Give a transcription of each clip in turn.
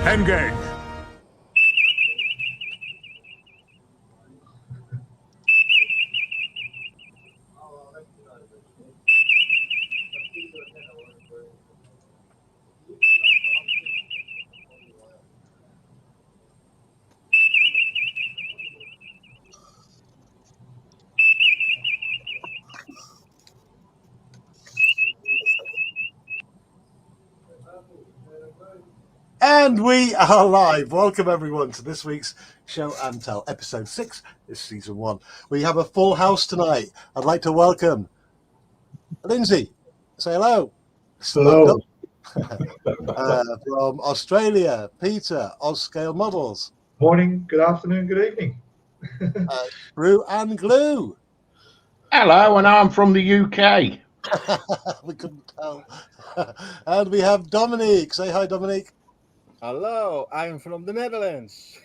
Engage. And we are live. Welcome everyone to this week's Show and Tell, episode 6, this season 1. We have a full house tonight. I'd like to welcome Lindsay. Say hello. Hello. From Australia, Peter, Scale Models. Morning, good afternoon, good evening. Brew and Glue. Hello, and I'm from the UK. We couldn't tell. And we have Dominique. Say hi, Dominique. Hello, I'm from the Netherlands.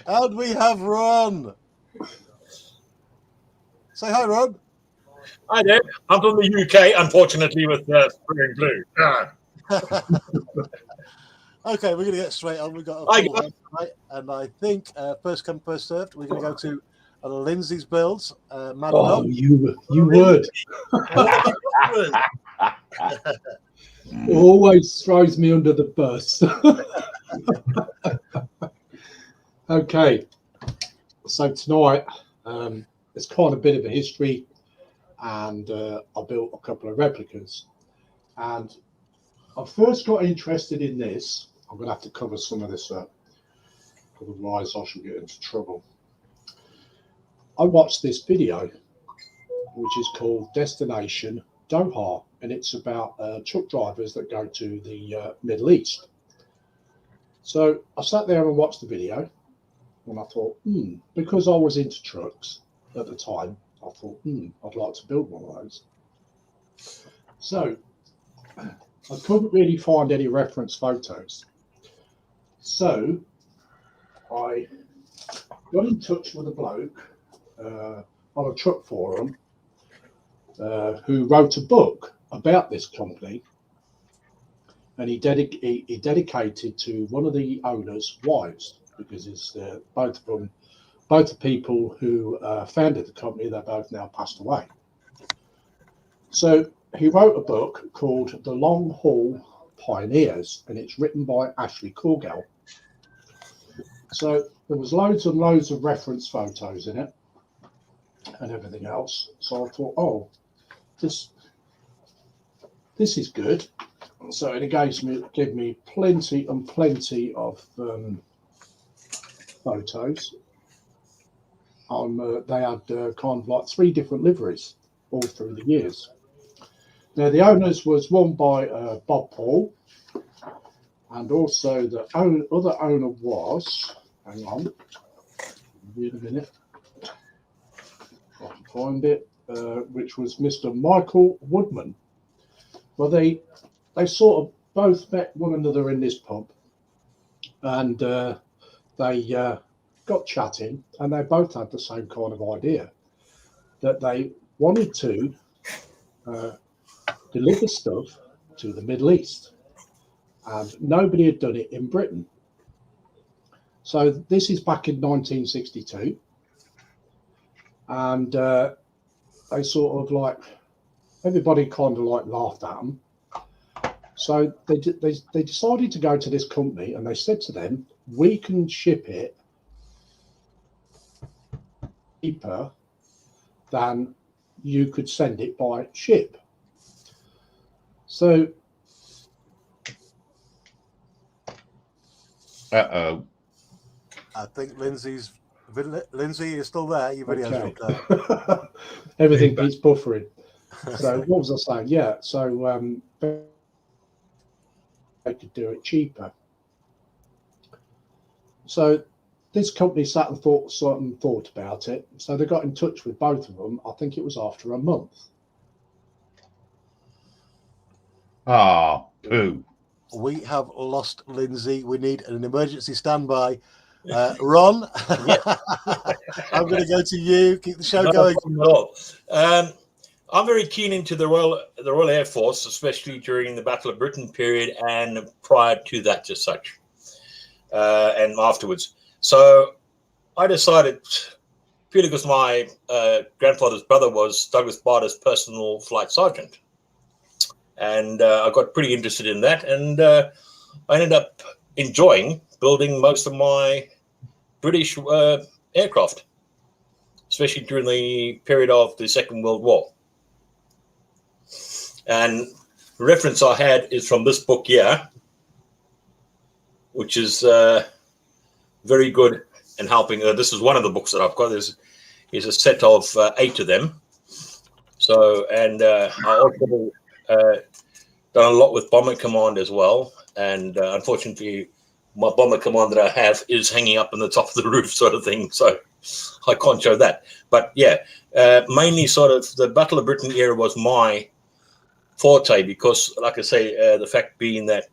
And we have Ron. Say hi, Ron. Hi there. I'm from the UK, unfortunately, with Brew and Glue. Okay, we're going to get straight on. We've got a full house tonight, and I think first come, first served. We're going to go to Lindsay's builds. You would. Always throws me under the bus. Okay, so tonight it's quite a bit of a history, and I built a couple of replicas. And I first got interested in this. I'm going to have to cover some of this up, otherwise I shall get into trouble. I watched this video, which is called Destination Doha, and it's about truck drivers that go to the Middle East. So I sat there and watched the video, and I thought, because I was into trucks at the time, I thought, I'd like to build one of those. So I couldn't really find any reference photos. So I got in touch with a bloke on a truck forum who wrote a book about this company, and he dedicated to one of the owners' wives, because it's both the people who founded the company, they're both now passed away. So he wrote a book called The Long Haul Pioneers, and it's written by Ashley Corgell. So there was loads and loads of reference photos in it and everything else. So I thought, this is good. So it gave me plenty and plenty of photos. They had kind of like 3 different liveries all through the years. Now the owners was one by Bob Paul, and also the other owner was, hang on, wait a minute, I can find it, which was Mr. Michael Woodman. Well, they sort of both met one another in this pub, and they got chatting, and they both had the same kind of idea, that they wanted to deliver stuff to the Middle East, and nobody had done it in Britain. So this is back in 1962, and they sort of like, everybody kind of like laughed at them. So they decided to go to this company, and they said to them, we can ship it cheaper than you could send it by ship. So Uh-oh. I think Lindsay, you're still there. Your video's okay. up there. Everything keeps buffering. So what was I saying? Yeah, so they could do it cheaper. So this company sat and thought about it. So they got in touch with both of them. I think it was after a month. Oh, poo. We have lost Lindsay. We need an emergency standby. Ron, I'm going to go to you. Keep the show going. I'm very keen into the Royal Air Force, especially during the Battle of Britain period and prior to that, as such, and afterwards. So I decided, purely because my grandfather's brother was Douglas Bader's personal flight sergeant, and I got pretty interested in that, and I ended up enjoying building most of my British aircraft, especially during the period of the Second World War. And the reference I had is from this book here, which is very good in helping. This is one of the books that I've got. There's a set of 8 of them. So, and I also done a lot with Bomber Command as well. And unfortunately, my Bomber Command that I have is hanging up on the top of the roof, sort of thing. So I can't show that. But yeah, mainly sort of the Battle of Britain era was my forte, because, like I say, the fact being that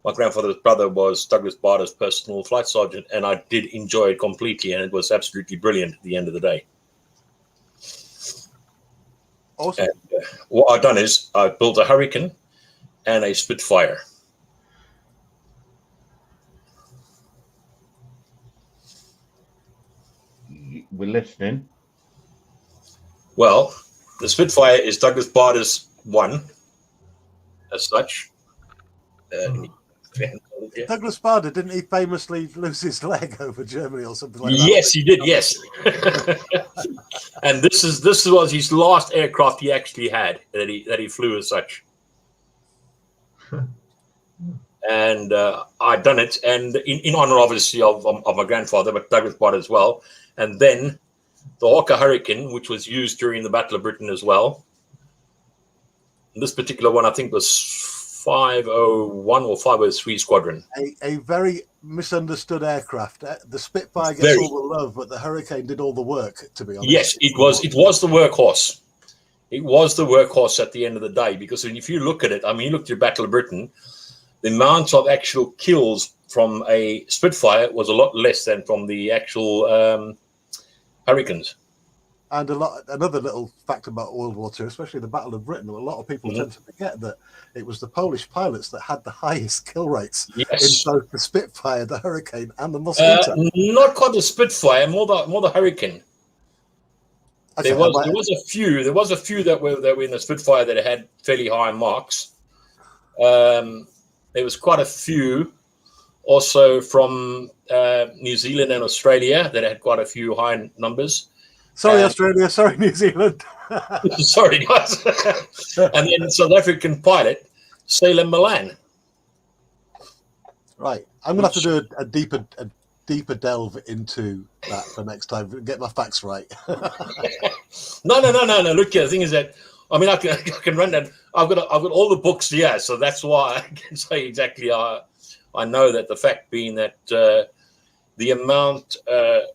my grandfather's brother was Douglas Bader's personal flight sergeant, and I did enjoy it completely, and it was absolutely brilliant at the end of the day. Awesome. And, what I've done is I built a Hurricane and a Spitfire. We're listening. Well, the Spitfire is Douglas Bader's one, as such. Douglas Bader, didn't he famously lose his leg over Germany or something like that? Yes, he did. Yes, and this was his last aircraft he actually had that he flew as such. And I'd done it, and in honor, obviously, of my grandfather, but Douglas Bader as well. And then the Hawker Hurricane, which was used during the Battle of Britain as well. And this particular one, I think, was 501 or 503 Squadron. A very misunderstood aircraft. The Spitfire gets all the love, but the Hurricane did all the work, to be honest. Yes, it was the workhorse. It was the workhorse at the end of the day, because if you look at it, I mean, you look at your Battle of Britain, the amount of actual kills from a Spitfire was a lot less than from the actual Hurricanes. And another little fact about World War II, especially the Battle of Britain, a lot of people tend to forget that it was the Polish pilots that had the highest kill rates in both the Spitfire, the Hurricane, and the Mosquito. Not quite the Spitfire, more the Hurricane. Okay, there was a few that were in the Spitfire that had fairly high marks. There was quite a few also from New Zealand and Australia that had quite a few high numbers. Sorry, Australia. Sorry, New Zealand. Sorry, guys. And then South African pilot, Salem Milan. Right. I'm going to have to do a deeper delve into that for next time. Get my facts right. No. Look here. The thing is that, I mean, I can run that. I've got all the books here, so that's why I can say exactly. I know that the fact being that the amount,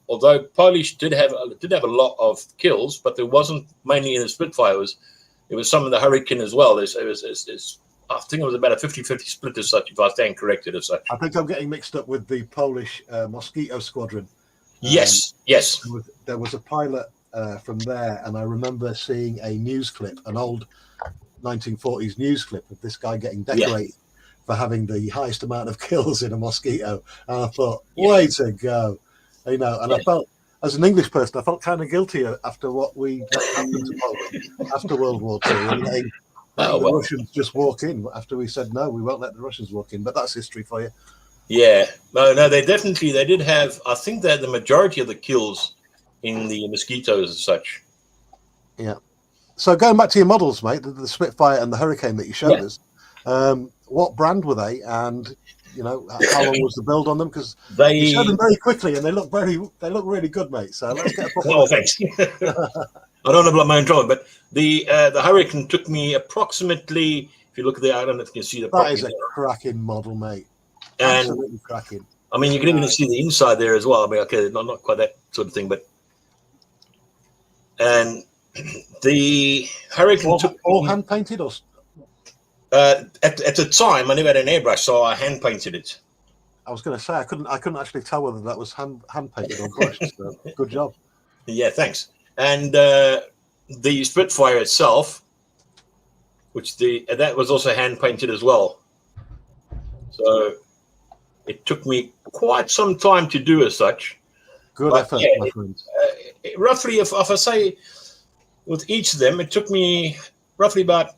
although Polish did have a lot of kills, but there wasn't mainly in the Spitfire. It was some of the Hurricane as well. I think it was about a 50-50 split as such, if I stand corrected as such. I think I'm getting mixed up with the Polish Mosquito Squadron. Yes. There was a pilot from there, and I remember seeing a news clip, an old 1940s news clip of this guy getting decorated for having the highest amount of kills in a Mosquito. And I thought, way to go. You know, and I felt, as an English person, I felt kind of guilty after what happened to Poland after World War II. And the Russians just walk in after we said, no, we won't let the Russians walk in. But that's history for you. Yeah. No, they did have, I think that the majority of the kills in the Mosquitoes as such. Yeah. So going back to your models, mate, the Spitfire and the Hurricane that you showed us, what brand were they, and how long was the build on them? Because you showed them very quickly, and they look really good, mate. So let's get a proper. Oh, thanks. I don't want to blow my own drum, but the Hurricane took me approximately. If you look at the, I don't know if you can see the. That is a cracking model, mate. Absolutely cracking. I mean, you can even see the inside there as well. I mean, okay, not quite that sort of thing, but and the Hurricane took all hand painted or. At the time, I never had an airbrush, so I hand painted it. I was going to say I couldn't actually tell whether that was hand painted or brushed. So good job. Yeah, thanks. And the Spitfire itself, that was also hand painted as well. So it took me quite some time to do as such. Good But effort, yeah, my friend. roughly, if I say with each of them, it took me roughly about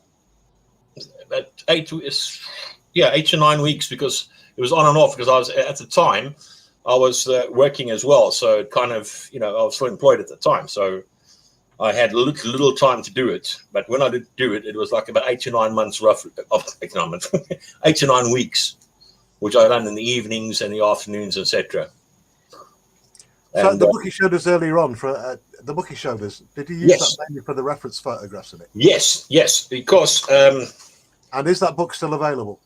8 to 9 weeks, because it was on and off, because I was at the time I was working as well. So it kind of, I was still employed at the time. So I had little time to do it. But when I did do it, it was like about 8 to 9 months, roughly, 8 to 9 months, 8 to 9 weeks, which I done in the evenings and the afternoons, etc. So the book you showed us earlier on, for the book you showed us, did you use Yes. that mainly for the reference photographs in it? Yes, because And is that book still available?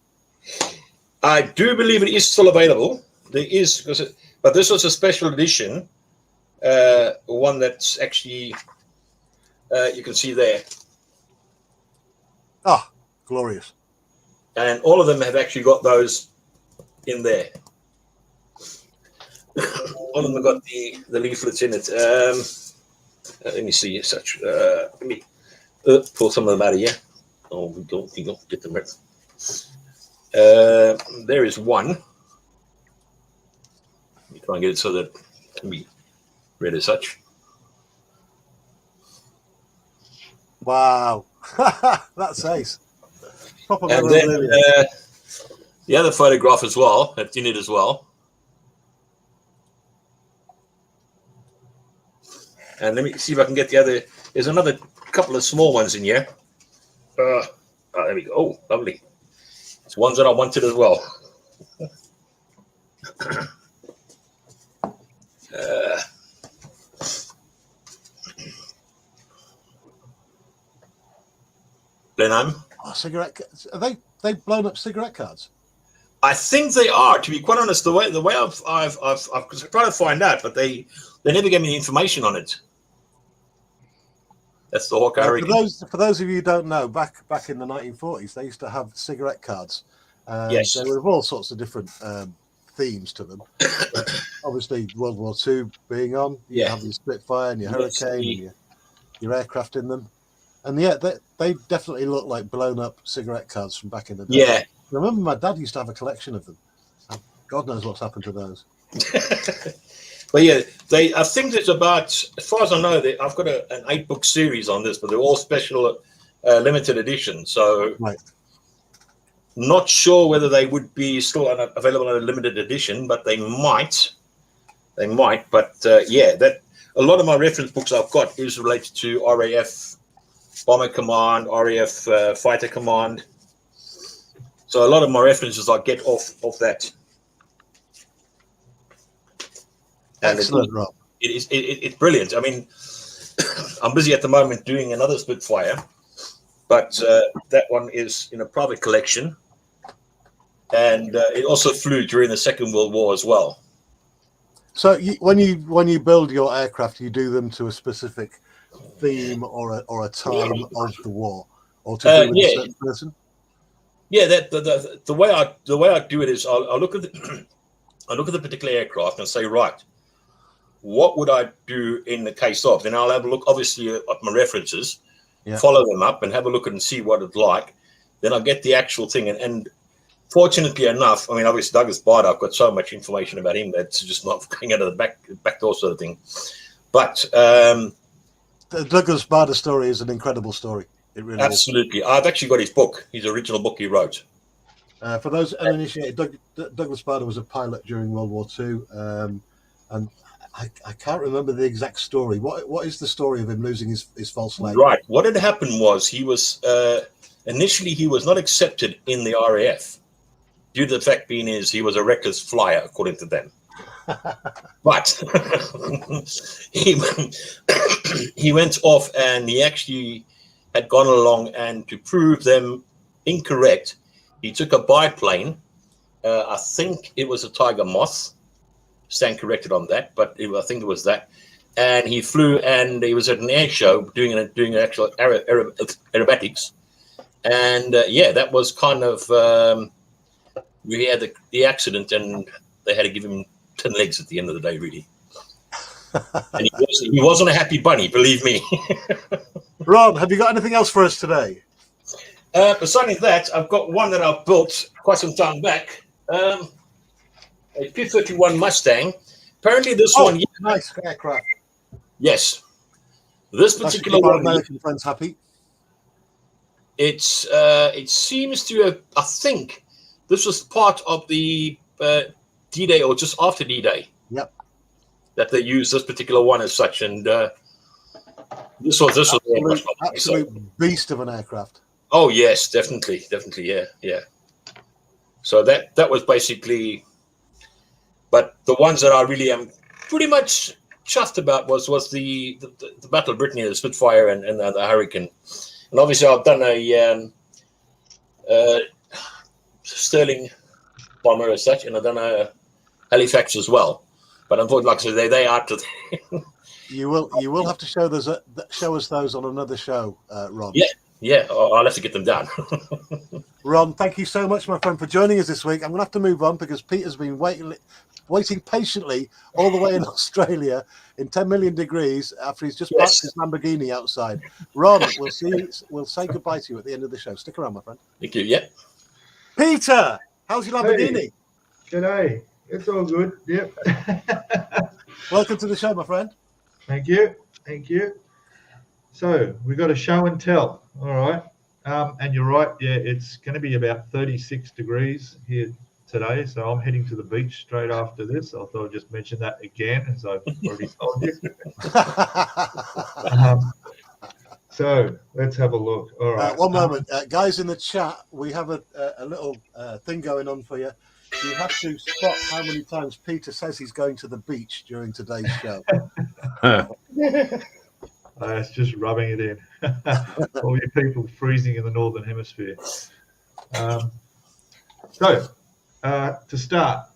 I do believe it is still available. There is, but this was a special edition, one that's actually you can see there, Ah, glorious. and all of them have actually got those in there. All of them have got the leaflets in it. Let me see such. Let me pull some of them out of here. Oh, we don't get them right. There is one. Let me try and get it so that it can be read as such. Wow. That's ace. Proper And then memorabilia. the other photograph as well, that's in it as well. And let me see if I can get the other. There's another couple of small ones in here. There we go. Oh, lovely. It's ones that I wanted as well. Blenheim. Oh, cigarette. Are they blown up cigarette cards? I think they are. To be quite honest, the way I've tried to find out, but they never gave me the information on it. That's the hawk, I reckon. For those of you who don't know, back in the 1940s, they used to have cigarette cards. Yes. They were of all sorts of different themes to them. But obviously, World War II being on, you have your Spitfire and your Hurricane and your aircraft in them. And yeah, they definitely look like blown up cigarette cards from back in the day. Yeah. I remember my dad used to have a collection of them. And God knows what's happened to those. But yeah, I think there's about, as far as I know, I've got an 8-book series on this, but they're all special limited edition. So Right. Not sure whether they would be still available in a limited edition, but they might. They might. But yeah, that a lot of my reference books I've got is related to RAF Bomber Command, RAF Fighter Command. So a lot of my references I get off that. And Excellent, Rob. It's brilliant. I mean, I'm busy at the moment doing another Spitfire, but that one is in a private collection, and it also flew during the Second World War as well. So when you build your aircraft, you do them to a specific theme or a time of the war, or to do with a certain person. Yeah, the way I do it is I'll look at the particular aircraft and say, right, what would I do in the case of? Then I'll have a look, obviously, at my references, follow them up, and have a look and see what it's like. Then I'll get the actual thing, and fortunately enough, I mean, obviously Douglas Bader, I've got so much information about him that's just not going out of the back door sort of thing. But the Douglas Bader story is an incredible story. It really absolutely is. I've actually got his book, his original book he wrote. For those uninitiated, Douglas Bader was a pilot during World War II, and I can't remember the exact story. What is the story of him losing his false flag? Right. What had happened was he was initially he was not accepted in the RAF due to the fact being he was a reckless flyer, according to them. But he went off, and he actually had gone along, and to prove them incorrect, he took a biplane. I think it was a Tiger Moth. Stand corrected on that, but I think it was that. And he flew, and he was at an air show doing actual aerobatics. And yeah, that was kind of we had the accident, and they had to give him 10 legs at the end of the day, really. And he wasn't a happy bunny, believe me. Ron, have you got anything else for us today? Besides that, I've got one that I built quite some time back. A P-31 Mustang. Apparently this one... Nice aircraft. Yes. This That should particular keep our one... American friends happy. It seems to have... I think this was part of the D-Day or just after D-Day. Yep. That they used this particular one as such. And this was absolute beast of an aircraft. Oh yes, definitely, yeah. So that was basically, but the ones that I really am pretty much chuffed about was the Battle of Brittany, the Spitfire, and the Hurricane, and obviously I've done a Sterling bomber as such, and I've done a Halifax as well. But unfortunately, like I said, they are to. You will have to show us those on another show, Ron. Yeah, I'll have to get them done. Ron, thank you so much, my friend, for joining us this week. I'm going to have to move on because Peter's been waiting patiently all the way in Australia in 10 million degrees after he's just parked his Lamborghini outside. Ron, we'll say goodbye to you at the end of the show. Stick around, my friend. Thank you. Yeah. Peter, how's your Lamborghini? Hey, g'day. It's all good. Yep. Welcome to the show, my friend. Thank you. So we got a show and tell. All right. And you're right. Yeah, it's going to be about 36 degrees here today. So I'm heading to the beach straight after this. I thought I'd just mention that again, as I've already told you. So let's have a look. All right. One moment. Guys in the chat, we have a little thing going on for you. You have to spot how many times Peter says he's going to the beach during today's show. It's just rubbing it in. All you people freezing in the Northern Hemisphere. So, to start,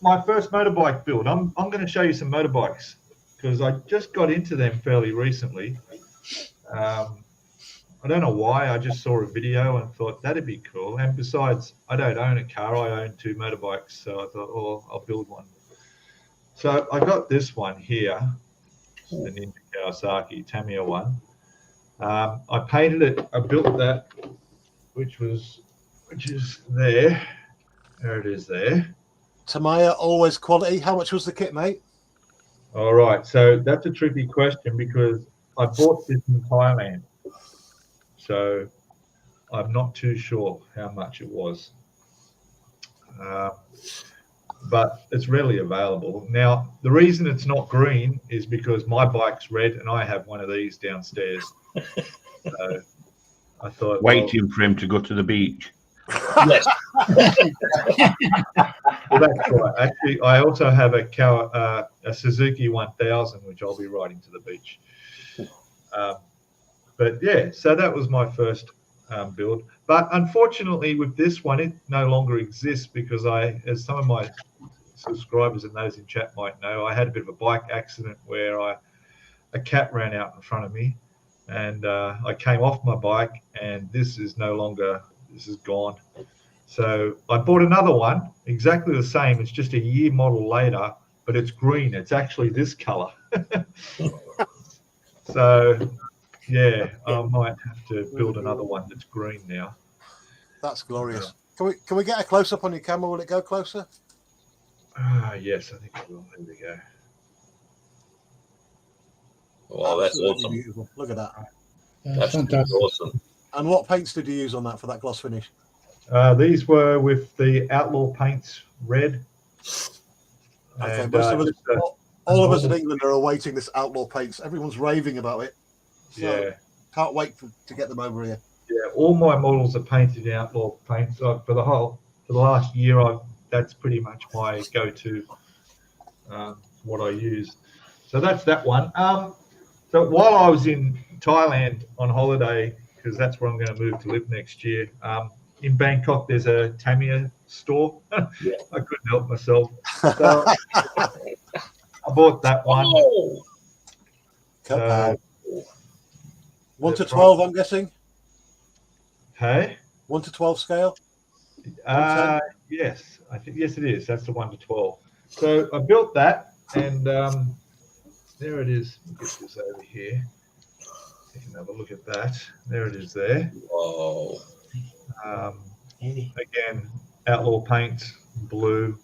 my first motorbike build. I'm going to show you some motorbikes because I just got into them fairly recently. I don't know why. I just saw a video and thought that'd be cool. And besides, I don't own a car. I own 2 motorbikes. So I thought, oh, I'll build one. So I got this one here, the Ninja Kawasaki Tamiya one. I painted it. I built that, which is there. There it is there. Tamiya, always quality. How much was the kit, mate? All right. So that's a tricky question because I bought this in Thailand. So I'm not too sure how much it was. But it's readily available. Now, the reason it's not green is because my bike's red and I have one of these downstairs. So I thought... Waiting for him to go to the beach. Yes. Well, that's right. Actually, I also have a Suzuki 1000, which I'll be riding to the beach. But yeah, so that was my first build. But unfortunately, with this one, it no longer exists because as some of my subscribers and those in chat might know, I had a bit of a bike accident where a cat ran out in front of me, and I came off my bike, and this is gone. So I bought another one, exactly the same. It's just a year model later, but it's green. It's actually this color. So yeah, I might have to build another one that's green now. That's glorious. Can we get a close up on your camera? Will it go closer? Yes, I think it will. There we go. Well, that's awesome. Beautiful. Look at that. That's fantastic. awesome. And what paints did you use on that for that gloss finish? These were with the Outlaw Paints red. Okay, And, most of us, all of us in England are awaiting this Outlaw Paints. Everyone's raving about it. So yeah, can't wait to get them over here. yeah. All my models are painted in Outlaw Paints. So for the last year, that's pretty much my go-to. What I use. So that's that one. So while I was in Thailand on holiday, because that's where I'm going to move to live next year. In Bangkok, there's a Tamiya store. Yeah. I couldn't help myself. So I bought that one. Oh, Cut 1 to 12, I'm guessing. Hey? 1 to 12 scale. Yes, I think yes it is. That's the 1 to 12. So I built that, and there it is. We'll get this over here. You can have a look at that. There it is there. Whoa. Again, Outlaw paint, blue.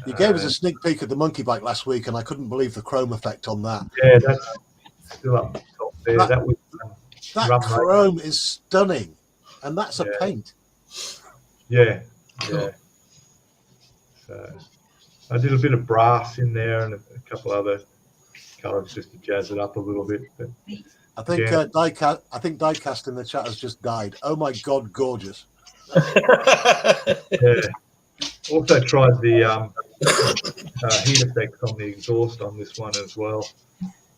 You gave us a sneak peek at the monkey bike last week, and I couldn't believe the chrome effect on that. Yeah, that's still up top there. That was that chrome is stunning, and that's a paint. Yeah. So I did a bit of brass in there and a couple other colours just to jazz it up a little bit. But I think diecast in the chat has just died. Oh my god, gorgeous! Yeah. Also tried the heat effects on the exhaust on this one as well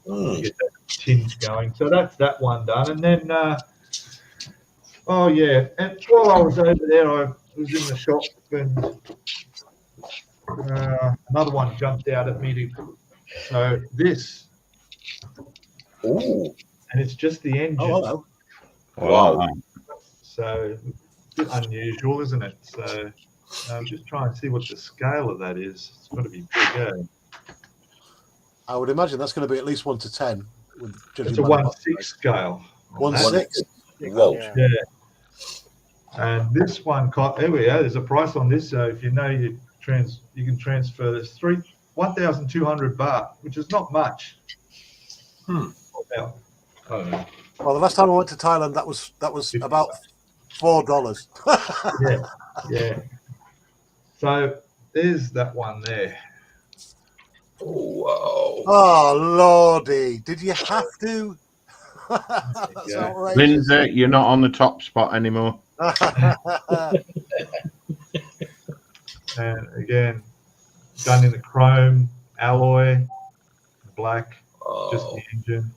to get that tinge going. So that's that one done. And then, and while I was over there, I was in the shop and another one jumped out at me. So this, and it's just the engine. Oh, hello. Wow. So a bit unusual, isn't it? So I'm just trying to see what the scale of that is. It's got to be big, I would imagine that's going to be at least 1 to 10. It's a 1/6 scale. 1/6. Whoa. Yeah. And this one, here we are. There's a price on this. So if you know you can transfer this 1,200 baht, which is not much. Hmm. I don't know. Well, the last time I went to Thailand, that was about $4. Yeah. So there's that one there. Whoa. Oh lordy! Did you have to? That's outrageous. Lindsay, you're not on the top spot anymore. And again, done in the chrome alloy, black, just the engine.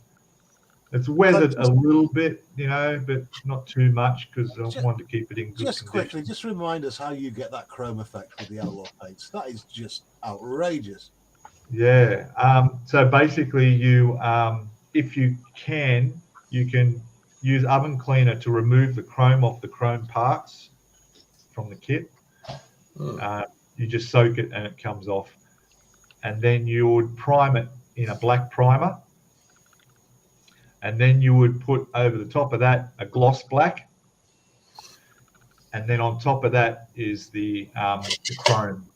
It's weathered a little bit, but not too much because I wanted to keep it in good Just condition. quickly, just remind us how you get that chrome effect with the outlaw paints. That is just outrageous. Yeah. So basically, you, if you can use oven cleaner to remove the chrome off the chrome parts from the kit. You just soak it and it comes off, and then you would prime it in a black primer, and then you would put over the top of that a gloss black, and then on top of that is the chrome.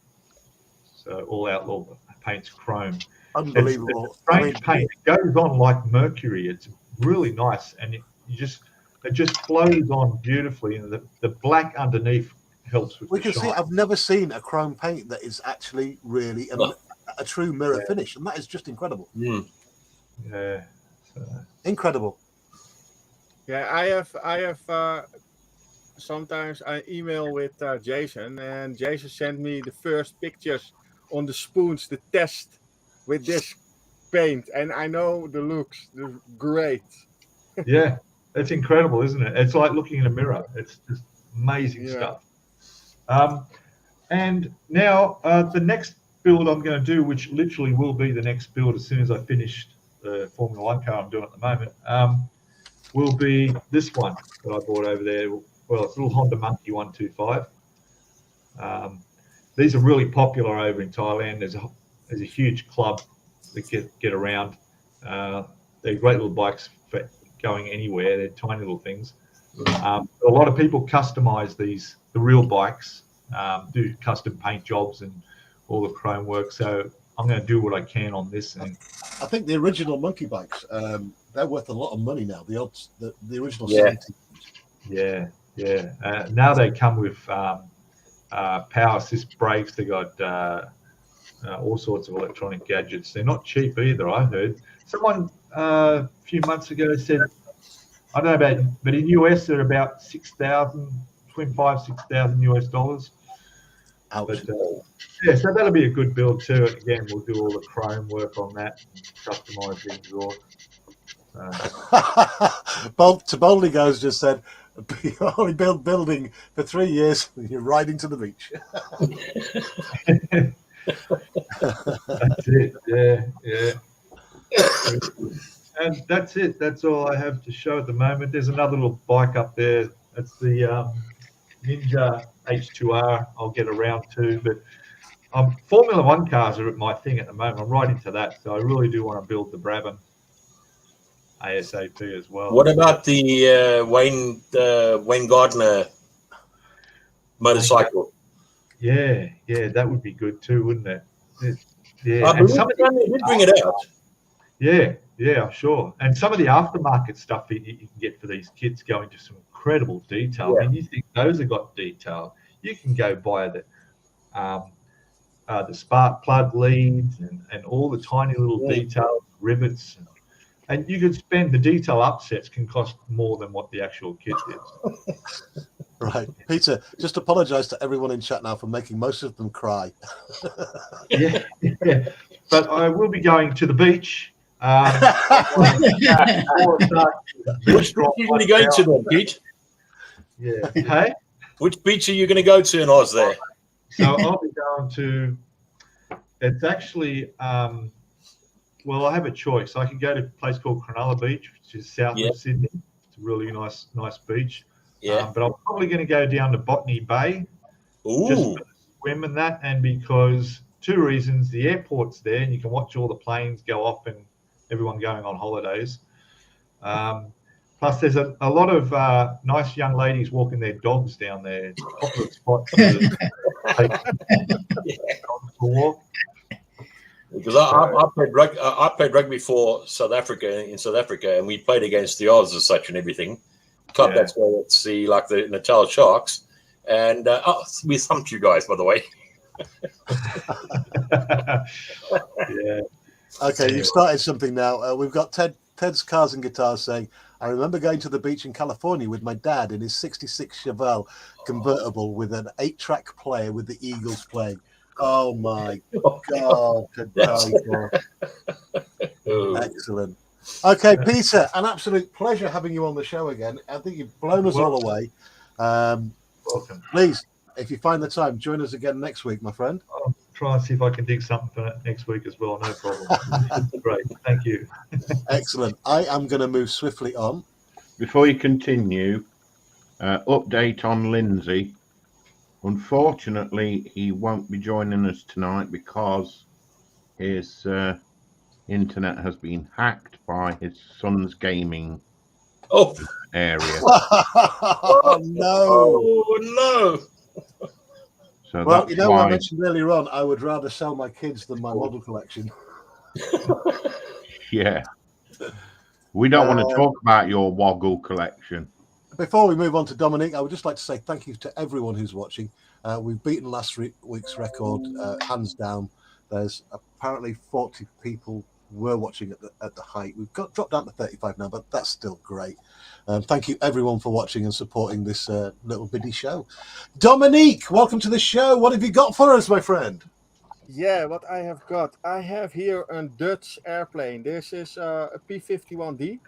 So all outlaw paint's chrome. Unbelievable. It's a strange paint. It goes on like mercury. It's really nice, and it just flows on beautifully, and the black underneath helps with we the can shine. see I've never seen a chrome paint that is actually really a true mirror finish, and that is just incredible. Yeah. Incredible. Yeah, I have sometimes I email with Jason, and Jason sent me the first pictures on the spoons to test with this paint, and I know the looks. They're great. Yeah, it's incredible, isn't it? It's like looking in a mirror. It's just amazing stuff. And now the next build I'm going to do, which literally will be the next build as soon as I finish the Formula One car I'm doing at the moment, will be this one that I bought over there. Well, it's a little Honda Monkey 125. These are really popular over in Thailand. There's a huge club that get around. They're great little bikes for going anywhere. They're tiny little things. A lot of people customize the real bikes, do custom paint jobs and all the chrome work. So I'm going to do what I can on this. And I think the original monkey bikes, they're worth a lot of money now. The original 70. Yeah. Now they come with power assist brakes. They got all sorts of electronic gadgets. They're not cheap either, I heard. Someone a few months ago said, I don't know about, but in US they're about $6,000, between $5,000 and $6,000 US. Ouch. But so that'll be a good build too. Again, we'll do all the chrome work on that, and customize the exhaust. To Boldly Goes just said, you only build building for 3 years and you're riding to the beach. That's it. Yeah. And that's it. That's all I have to show at the moment. There's another little bike up there. That's the Ninja H2R. I'll get around to, but Formula One cars are my thing at the moment. I'm right into that, so I really do want to build the Brabham ASAP as well. What about the Wayne Gardner motorcycle? Yeah, that would be good too, wouldn't it? Yeah, I believe they did bring it out. Yeah, sure. And some of the aftermarket stuff you can get for these kits go into some incredible detail. Yeah. I mean, you think those have got detail? You can go buy the spark plug leads and all the tiny little details, rivets, and you could spend the detail upsets can cost more than what the actual kit is. Right, Peter. Just apologise to everyone in chat now for making most of them cry. Yeah. But I will be going to the beach. Which beach are you going to go to then, Pete? Yeah. Hey? Which beach are you going to go to in Oz there? So I'll be going to, it's actually, well, I have a choice. I can go to a place called Cronulla Beach, which is south of Sydney. It's a really nice beach. Yeah. But I'm probably going to go down to Botany Bay. Ooh. Just for the swim and that, and because 2 reasons. The airport's there and you can watch all the planes go off and everyone going on holidays. Plus, there's a lot of nice young ladies walking their dogs down there. It's a popular spot to take dogs for a walk. Because I played rugby for South Africa in South Africa, and we played against the Oz as such and everything. Club that's where it's the Natal Sharks, and we thumped you guys, by the way. Yeah. Okay, you've started something now. We've got Ted's Cars and Guitars saying, I remember going to the beach in California with my dad in his 66 Chevelle convertible with an 8-track player with the Eagles playing. Oh my God. Excellent. Okay, Peter, an absolute pleasure having you on the show again. I think you've blown us all away. Welcome. Please, if you find the time, join us again next week, my friend. I'll try and see if I can dig something for next week as well. No problem. Great. Thank you. Excellent. I am going to move swiftly on. Before you continue, update on Lindsay. Unfortunately, he won't be joining us tonight because his internet has been hacked by his son's gaming area. Oh, no. Oh, no. So well, you know, I mentioned earlier on, I would rather sell my kids than my model collection. Yeah. We don't want to talk about your Woggle collection. Before we move on to Dominique, I would just like to say thank you to everyone who's watching. We've beaten last week's record hands down. There's apparently 40 people were watching at the height. We've dropped down to 35 now, but that's still great. Thank you everyone for watching and supporting this little bitty show. Dominique, welcome to the show. What have you got for us, my friend? Yeah, what I have here a Dutch airplane. This is a P-51D.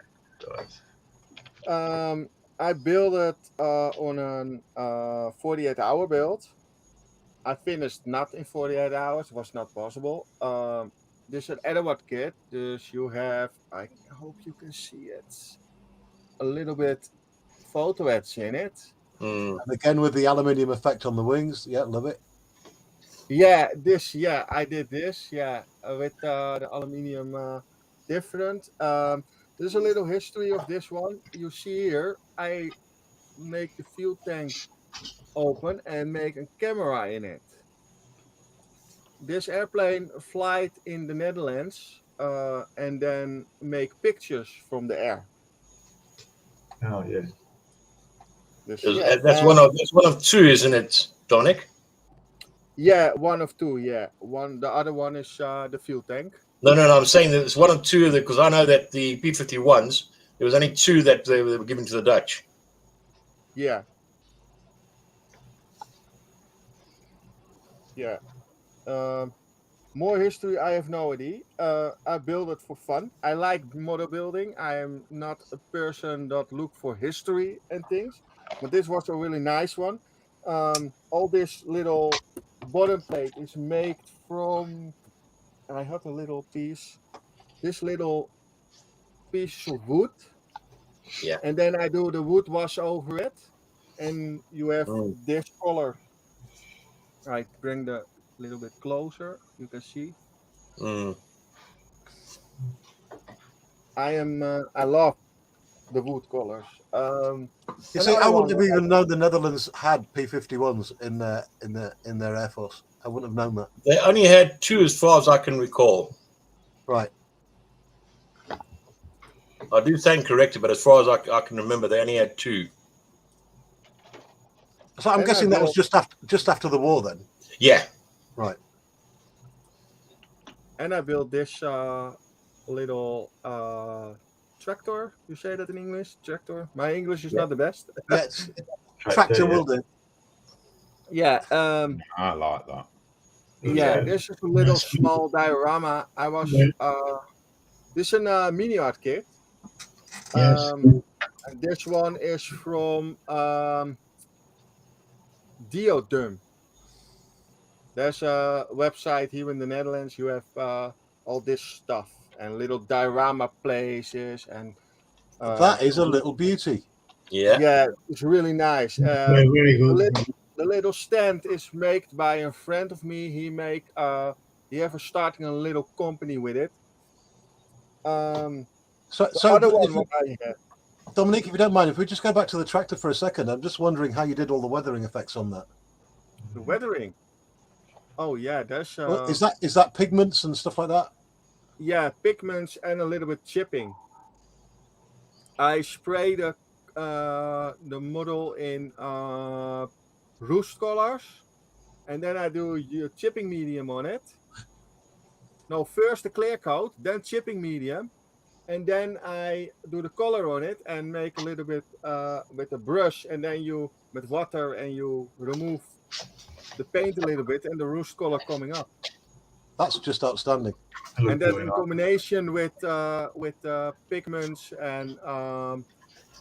I built it on a 48-hour build. I finished not in 48 hours. It was not possible. This is an Edward kit. Dus you have, I hope you can see it, a little bit photo etch in it. And again with the aluminium effect on the wings. Yeah, love it. Yeah, I did this. Yeah, with the aluminium different. There's a little history of this one. You see here, I make the fuel tank open and make a camera in it. This airplane flies in the Netherlands and then make pictures from the air. Oh yeah. That's one of 2, isn't it, Dominic? Yeah, one of 2. Yeah, the other one is the fuel tank. No. I'm saying that it's one of 2 because I know that the P-51s there was only 2 that they were given to the Dutch. Yeah. Yeah. More history, I have no idea. I build it for fun. I like model building. I am not a person that look for history and things, but this was a really nice one. All this little bottom plate is made from, I have a little piece, this little piece of wood. Yeah. And then I do the wood wash over it, and you have this color. I bring the a little bit closer. You can see. Mm. I love the wood colors. You see, I wouldn't have even known the Netherlands had P-51s in their air force. I wouldn't have known that. They only had 2, as far as I can recall. Right. I do stand corrected, but as far as I can remember, they only had 2. So I'm guessing that was just after the war, then. Yeah. Right. And I built this little tractor. You say that in English? Tractor. My English is not the best. Yes. Tractor will do. Yeah. I like that. Yeah. This is a little small diorama. I was. This is a mini art kit. Yes. And this one is from Diodum. There's a website here in the Netherlands. You have all this stuff and little diorama places and. That is a little beauty. Yeah. Yeah, it's really nice. Very good. The little stand is made by a friend of me. He ever starting a little company with it. So Other one what I have. Dominique, if you don't mind, if we just go back to the tractor for a second, I'm just wondering how you did all the weathering effects on that. The weathering. Oh yeah, there's Is that pigments and stuff like that? yeah, pigments and a little bit chipping. I spray the model in roost colors, and then I do chipping medium on it. No, first the clear coat, then chipping medium, and then I do the color on it and make a little bit with a brush, and then you with water and you remove the paint a little bit and the roost color coming up. That's just outstanding. And then in combination with pigments and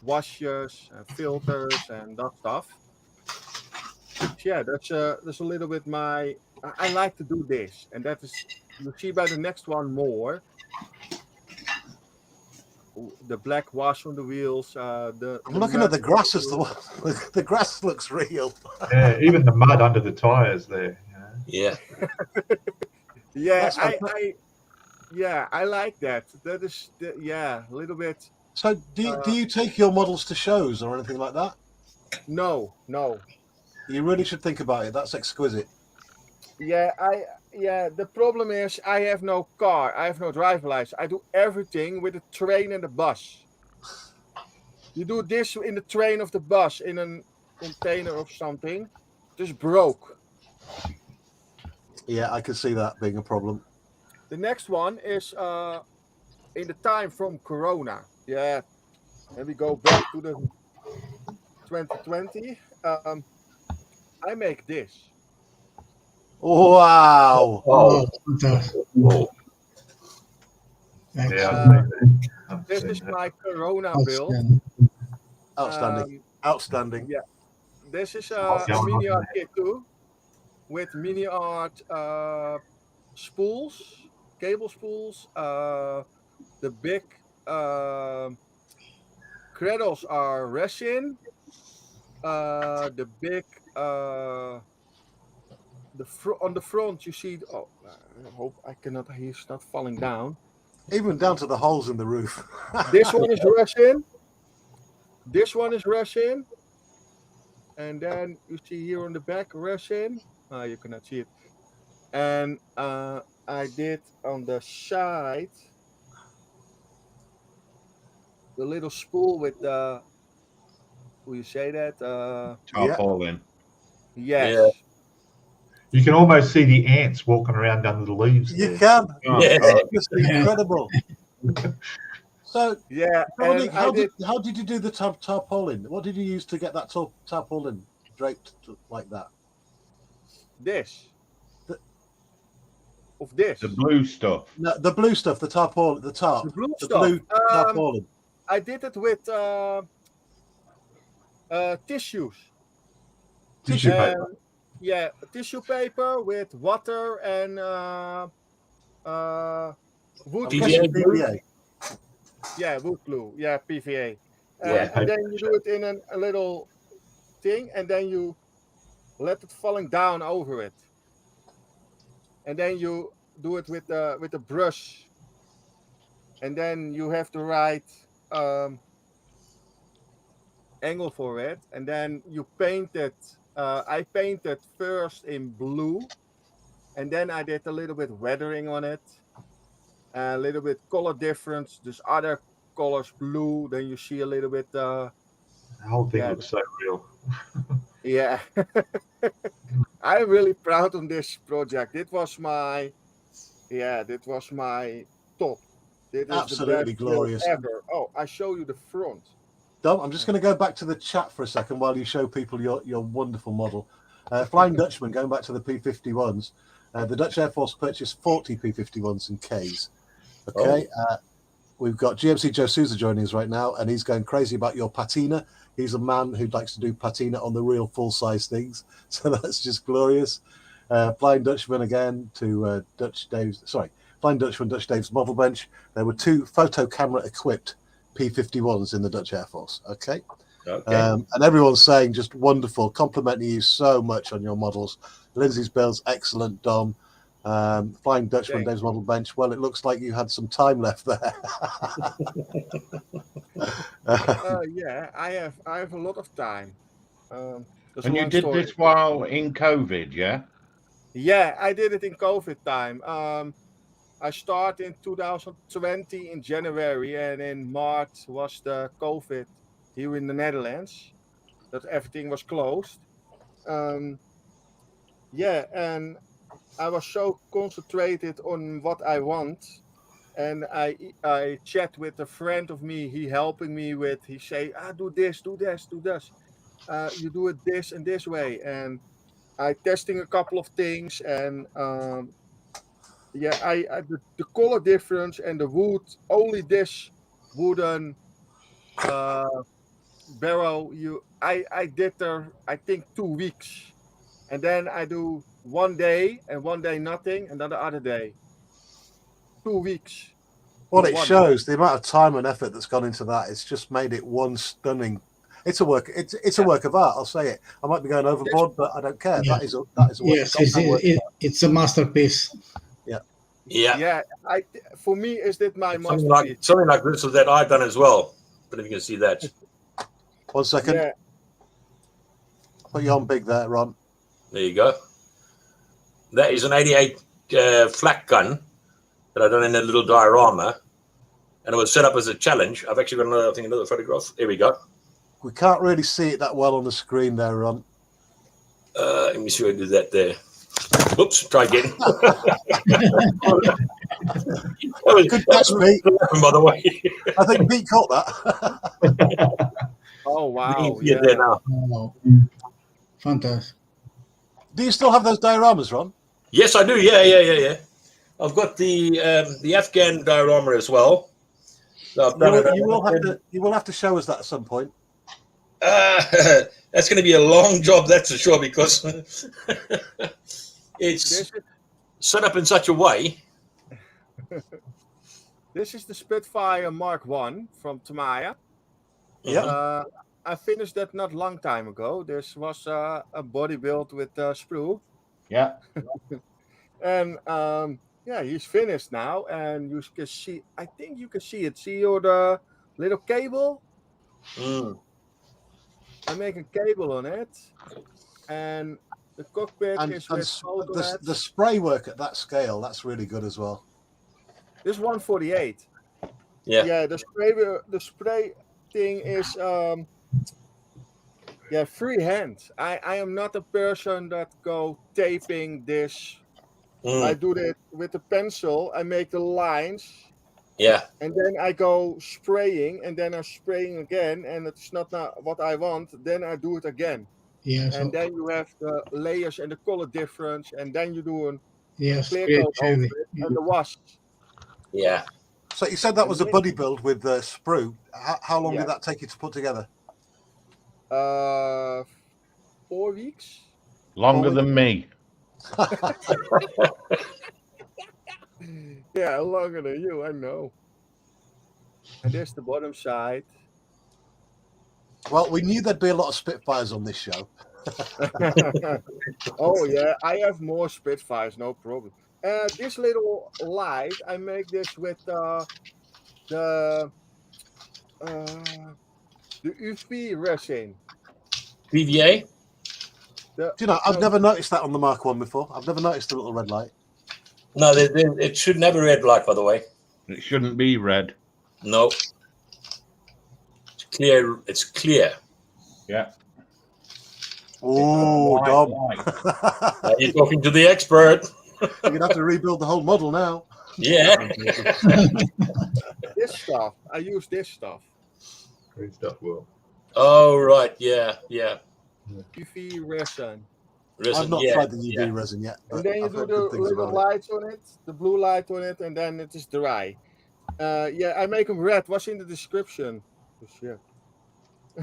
washes and filters and that stuff. Yeah, that's a little bit I like to do this, and that is you see by the next one more. The black wash on the wheels. I'm looking at the grass as the grass looks real. Yeah, even the mud under the tires there. Yeah. Yeah, I like that. That is a little bit. So do you take your models to shows or anything like that? No. You really should think about it. That's exquisite. Yeah, the problem is I have no car. I have no driver license. I do everything with the train and the bus. You do this in the train of the bus in a container or something, just broke. Yeah, I can see that being a problem. The next one is in the time from Corona. Yeah, and we go back to the 2020. I make this. Wow! Oh, fantastic. Oh. This is my Corona build. Outstanding. Yeah, this is a mini art kit too, with mini art spools, cable spools. The big cradles are resin. The big on the front you see. Oh, I hope I cannot. He's not falling down. Even down to the holes in the roof. This one is resin. This one is resin. And then you see here on the back resin. You cannot see it. And I did on the side the little spool with the. Will you say that? Tarpaulin. Yes. Yeah. You can almost see the ants walking around under the leaves. You there. can. Oh, Yeah. It's incredible. So, Yeah. Dominic, And how did you do the tarpaulin? What did you use to get that tarpaulin draped like that? this. The- Of this. The blue stuff. No, the blue stuff, the tarpaulin, the tarp. The blue The stuff. blue tarpaulin. I did it with tissues. Tissue paper. Yeah, tissue paper with water and wood I'm glue. guessing PVA. Yeah, wood glue. Yeah, PVA. Yeah. And then you do it in a little thing, and then you let it falling down over it. and then you do it with the brush, and then you have the right angle for it, and then you paint it. I painted first in blue, and then I did a little bit weathering on it, a little bit color difference. There's other colors blue. Then you see a little bit. The whole thing Yeah. looks so real. Yeah, I'm really proud of this project. It was my, that was my top. It is Absolutely the best glorious. build ever. Oh, I show you the front. Dom, I'm just going to go back to the chat for a second while you show people your wonderful model. Flying Dutchman, going back to the P-51s, the Dutch Air Force purchased 40 P-51s and Ks. Okay, we've got GMC Joe Souza joining us right now, and he's going crazy about your patina. He's a man who likes to do patina on the real full-size things, so that's just glorious. Flying Dutchman again to Flying Dutchman, Dutch Dave's model bench. There were 2 photo camera equipped P-51s in the Dutch Air Force. Okay. And everyone's saying just wonderful, complimenting you so much on your models. Lindsay's build's excellent, Dom. Flying Dutchman, Dave's model bench. Well, it looks like you had some time left there. Yeah, I have a lot of time. And you did this while in COVID, yeah? Yeah, I did it in COVID time. I started in 2020 in January, and in March was the COVID here in the Netherlands, that everything was closed. And I was so concentrated on what I want, and I chat with a friend of me. He helping me with. He say, do this, do this, do this. You do it this and this way, and I testing a couple of things, and the color difference and the wood, only this wooden barrel. I did there, I think 2 weeks, and then I do one day and one day nothing, and then the other day 2 weeks. Well, it shows the amount of time and effort that's gone into that. It's just made it one stunning. It's a work. It's a work of art. I'll say it. I might be going overboard, but I don't care. Yeah. That is a work. Yes, it's a masterpiece. Yeah. For me, is that my something masterpiece? something like this was that I've done as well. But if you can see that. 1 second. Yeah. Put you on big there, Ron. There you go. That is an 88 flak gun that I've done in a little diorama, and it was set up as a challenge. I've actually got another photograph. Here we go. We can't really see it that well on the screen there, Ron. Let me see if I do that there. Whoops, try again. Good catch, Pete. By the way. I think Pete caught that. Oh wow! Yeah, there now. Oh, fantastic. Do you still have those dioramas, Ron? Yes, I do. Yeah. I've got the Afghan diorama as well. So I've done You will have to show us that at some point. That's going to be a long job, that's for sure, because it's set up in such a way. This is the Spitfire Mark 1 from Tamaya. Yeah. I finished that not long time ago. This was a body build with sprue. Yeah. And he's finished now, and you can see. I think you can see it. See the little cable? Mm. I make a cable on it, and the cockpit is with the spray work at that scale. That's really good as well. This 148. Yeah. Yeah. The spray thing is freehand. I am not a person that go taping this. I do that with a pencil. I make the lines. Yeah. And then I go spraying, and then I'm spraying again, and it's not what I want. Then I do it again. Yes. And then you have the layers and the color difference, and then you do a creativity. clear coat over it and the wash. Yeah. So you said that was a buddy build with sprue. How long did that take you to put together? 4 weeks. Longer than me. Yeah, longer than you, I know. And there's the bottom side. Well, we knew there'd be a lot of Spitfires on this show. Oh yeah, I have more Spitfires, no problem. This little light, I make this with the UV resin. PVA. Do you know, I've No, never noticed that on the Mark 1 before. I've never noticed the little red light. No, it should never red light, by the way. It shouldn't be red. No. It's clear. It's clear. Yeah. Oh, White Dom. light. Now you're talking to the expert. You're going to have to rebuild the whole model now. Yeah. this stuff. I use this stuff. Green stuff will. Oh, right. Yeah. Yeah. UV resin. I've not Yeah, tried the UV yeah. resin yet. And But then you I've do heard the good things little about it. lights on it, the blue light on it, and then it is dry. Yeah, I make them red. What's in the description? Oh, shit.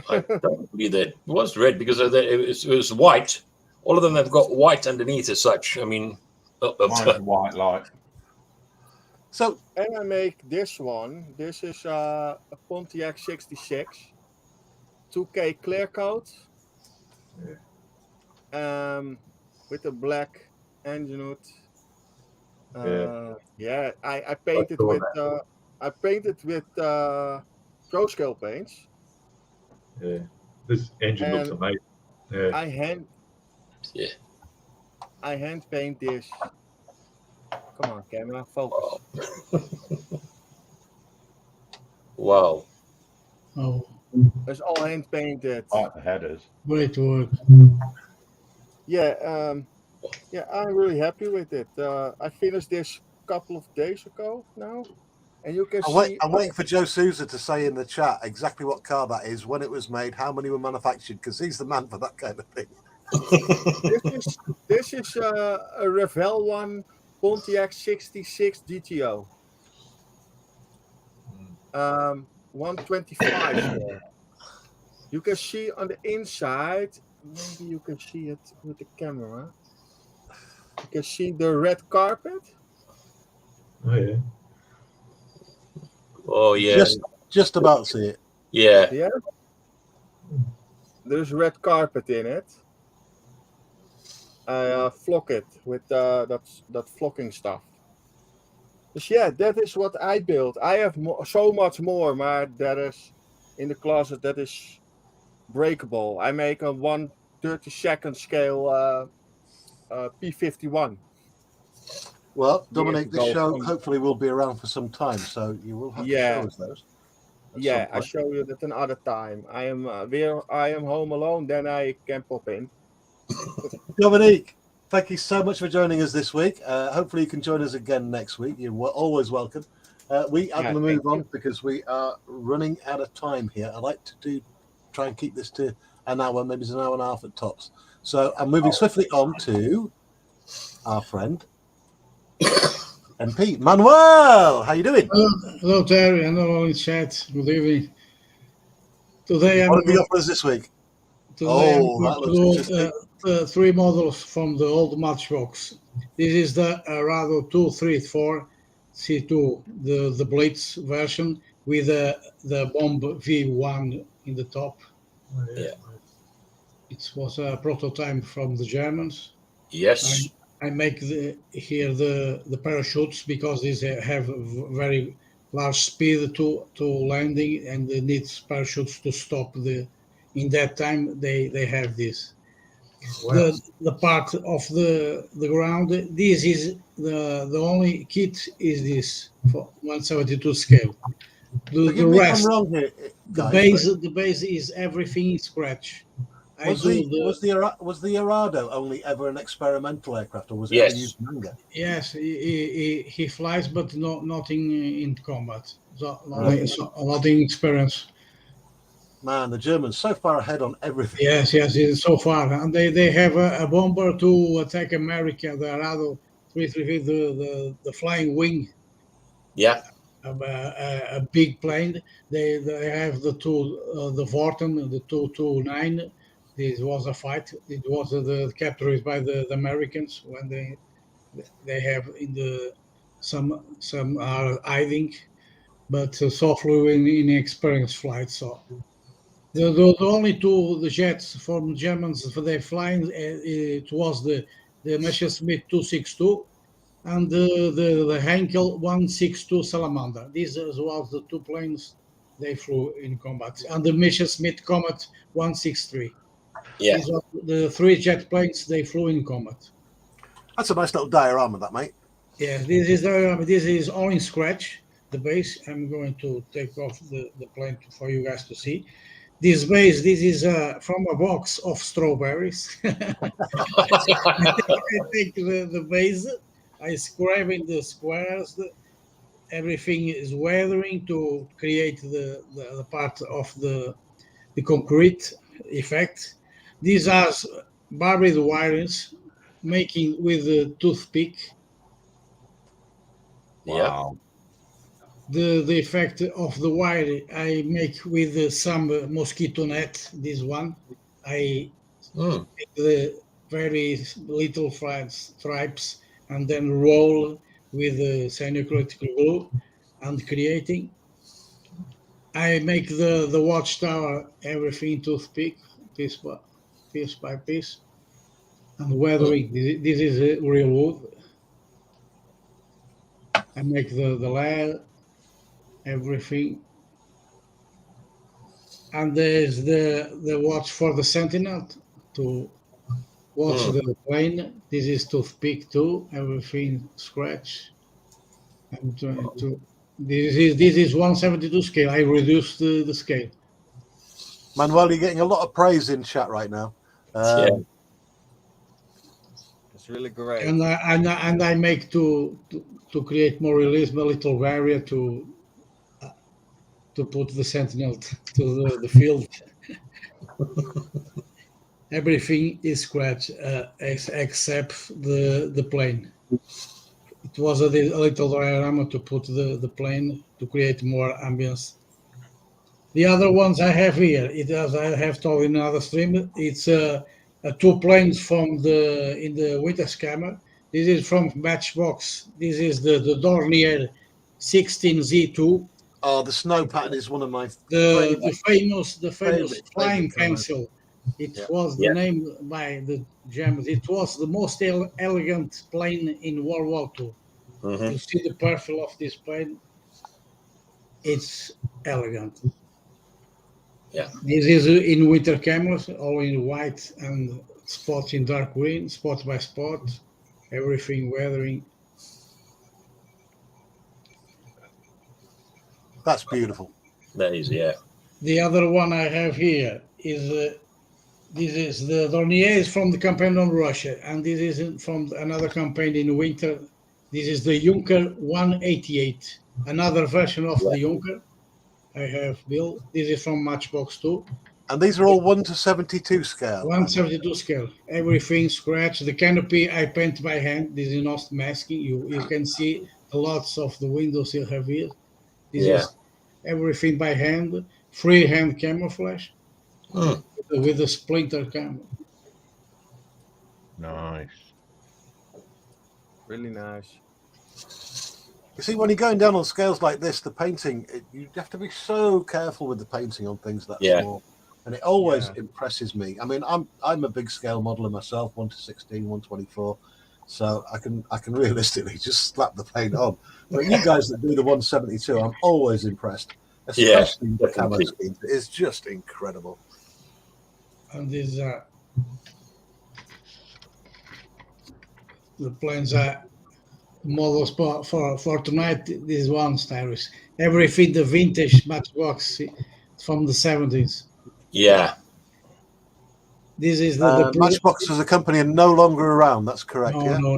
I don't believe that it was red because it was white. All of them have got white underneath as such. I mean, Mine's white light. So, And I make this one. This is a Pontiac 66, 2K clear coat, with a black engine hood. Yeah, I painted saw with pro scale paints. Yeah. This engine looks And amazing. Yeah. I hand paint this. Come on, camera, focus. wow. Oh, It's all hand painted. Like the headers. great work. Yeah, I'm really happy with it. I finished this a couple of days ago now, and you can see. I'm waiting for Joe Souza to say in the chat exactly what car that is, when it was made, how many were manufactured, because he's the man for that kind of thing. This is a Revell one Pontiac 66 GTO. 125. You can see on the inside. Maybe you can see it with the camera. You can see the red carpet. Oh yeah. Oh yeah. Just about see it. Yeah. Yeah. There's red carpet in it. I flock it with that flocking stuff. Dus yeah, that is what I built. I have so much more, but that is in the closet. That is breakable. I make a 1/32 scale P51. Well, Dominic, this Years ago. show hopefully will be around for some time, so you will have to show us those. at Yeah, some I point. show you that another time. I am home alone, then I can pop in. Dominique, thank you so much for joining us this week. Hopefully you can join us again next week. You're always welcome. We are going to move on because we are running out of time here. I like to try and keep this to an hour, maybe it's an hour and a half at tops. So I'm moving swiftly on to our friend MP Manuel. How you doing? Hello, Terry, and hello in chat. Good evening. Today What have you got for us this week? Today Oh, I'm that going looks to do three models from the old Matchbox. This is the Arado 234 C2, the Blitz version with the Bomb V1 in the top. Yeah. It was a prototype from the Germans. Yes. I make here the parachutes because these have very large speed to landing, and they need parachutes to stop in that time they have this. Wow. The part of the ground, this is the only kit is this for 172 scale. The Forgive me if I'm rest, wrong here, the guys, base, the base is everything in scratch. Was the Arado only ever an experimental aircraft, or was it ever used in anger? Yes, he flies, but not in combat. So not in experience. Man, the Germans so far ahead on everything. Yes, so far, and they have a bomber to attack America, the Arado 333, the flying wing. Yeah. A big plane. They have the Vorten, the 229. This was a fight. It was captured by the Americans when they have some are hiding, but so flew in experienced flight. So the only the jets from Germans for their flying, it was the Messerschmitt 262 and the Henkel 162 Salamander. These was the two planes they flew in combat, and the Messerschmitt Comet 163. Yeah. These were the three jet planes they flew in combat. That's a nice little diorama, that, mate. Yeah, this is all in scratch. The base. I'm going to take off the plane for you guys to see. This base. This is from a box of strawberries. I take the base. I scribe in the squares. Everything is weathering to create the part of the concrete effect. These are barbed wires making with a toothpick. Yeah. The effect of the wire I make with some mosquito net. This one I make the very little stripes and then roll with cyanoacrylic glue and creating. I make the watchtower everything toothpick piece by piece and weathering. This is real wood. I make the layer everything. And there's the watch for the sentinel to watch the plane. This is toothpick too. Everything scratch. I'm trying to. This is 172 scale. I reduced the scale. Manuel, you're getting a lot of praise in chat right now. It's really great. And I make to create more realism a little barrier to put the sentinel to the field. Everything is scratch except the plane. It was a little diorama to put the plane to create more ambience. The other ones I have here, as I have told in another stream, it's two planes from in the winter scammer. This is from Matchbox. This is the Dornier 16Z2. Oh, the snow pattern is one of my the famous flying pencil. It was the name by the Germans. It was the most elegant plane in World War II. You see the profile of this plane. It's elegant. Yeah. This is in winter cameras, all in white and spots in dark green, spot by spot, everything weathering. That's beautiful. That is, yeah. The other one I have here is this is the Dornier is from the campaign on Russia, and this is from another campaign in winter. This is the Junker 188, another version of the Junker. I have built. This is from Matchbox 2. And these are all 1:72 scale. 1:72 scale. Everything scratched. The canopy I paint by hand. This is not masking. You can see lots of the windows you have here. This is everything by hand. Freehand camouflage with a splinter camera. Nice. Really nice. You see, when you're going down on scales like this, the painting, you have to be so careful with the painting on things that small. And it always impresses me. I mean, I'm a big scale modeler myself, 1:16, 1:24. So I can realistically just slap the paint on. But you guys that do the 1:72, I'm always impressed. Especially the camo schemes. It's just incredible. And these the planes are models for tonight. These ones, Tyrus. Everything the vintage Matchbox from the 70s. Yeah. This is the Matchbox as a company and no longer around. That's correct. No, yeah? no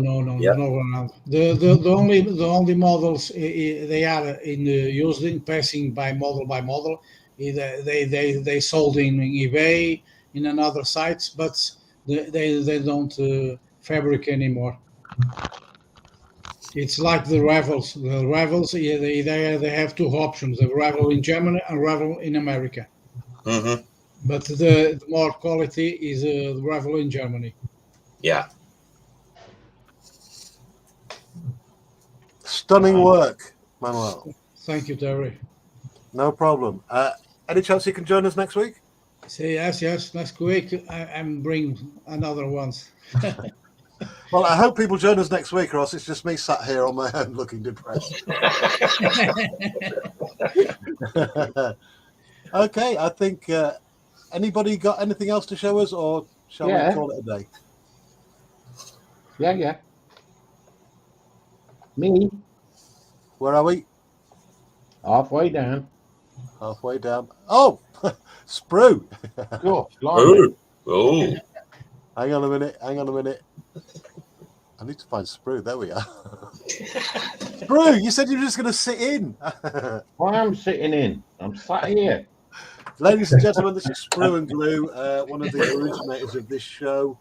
around. The only models they are in used in passing by model. They sold in eBay in another sites, but they don't fabric anymore. It's like the Rivals. The Rivals they have two options: the Rival in Germany and Rival in America. But the more quality is the Rival in Germany. Yeah. Stunning work, Manuel. Thank you, Terry. No problem. Any chance you can join us next week? Say yes. Next week I'm bring another ones. Well, I hope people join us next week, or else it's just me sat here on my own looking depressed. Okay, I think anybody got anything else to show us, or shall we call it a day? Yeah. Me, Where are we? halfway down. Halfway down. Oh, Sprue. Gosh, blimey. Oh, Hang on a minute. I need to find Sprue. There we are. Sprue, you said you were just going to sit in. I am sitting in. I'm sat here. Ladies and gentlemen, this is Sprue and Glue, one of the originators of this show.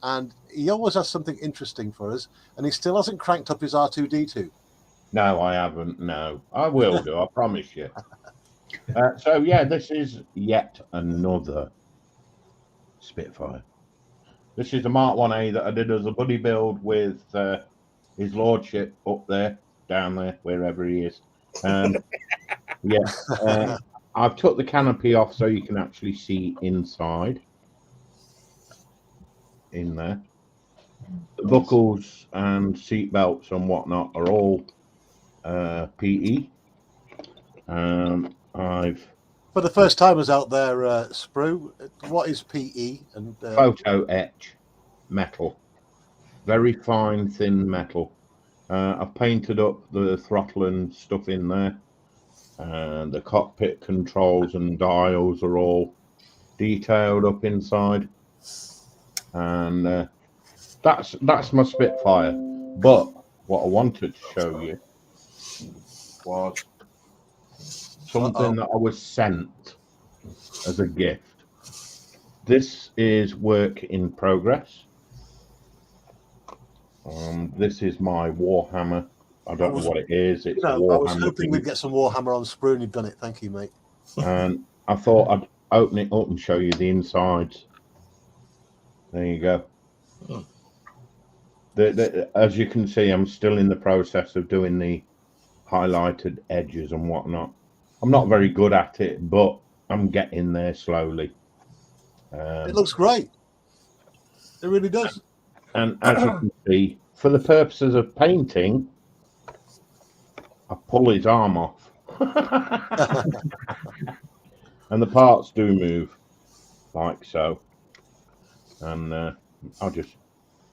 And he always has something interesting for us. And he still hasn't cranked up his R2D2. No, I haven't. No, I will do. I promise you. So yeah, this is yet another Spitfire. This is the Mark 1A that I did as a buddy build with his lordship up there, down there, wherever he is. I've took the canopy off so you can actually see inside. In there, the buckles and seat belts and whatnot are all PE. For the first timers out there, Sprue, what is PE? And photo etch metal, very fine, thin metal. I've painted up the throttle and stuff in there, and the cockpit controls and dials are all detailed up inside. And that's my Spitfire. But what I wanted to show you was something that I was sent as a gift. This is work in progress. This is my Warhammer. I don't know what it is. It's I was hoping we'd get some Warhammer on Sprue, and you've done it. Thank you, mate. And I thought I'd open it up and show you the insides. There you go. As you can see, I'm still in the process of doing the highlighted edges and whatnot. I'm not very good at it, but I'm getting there slowly. It looks great. It really does. And as you can see, for the purposes of painting, I pull his arm off. And the parts do move, like so. And I'll just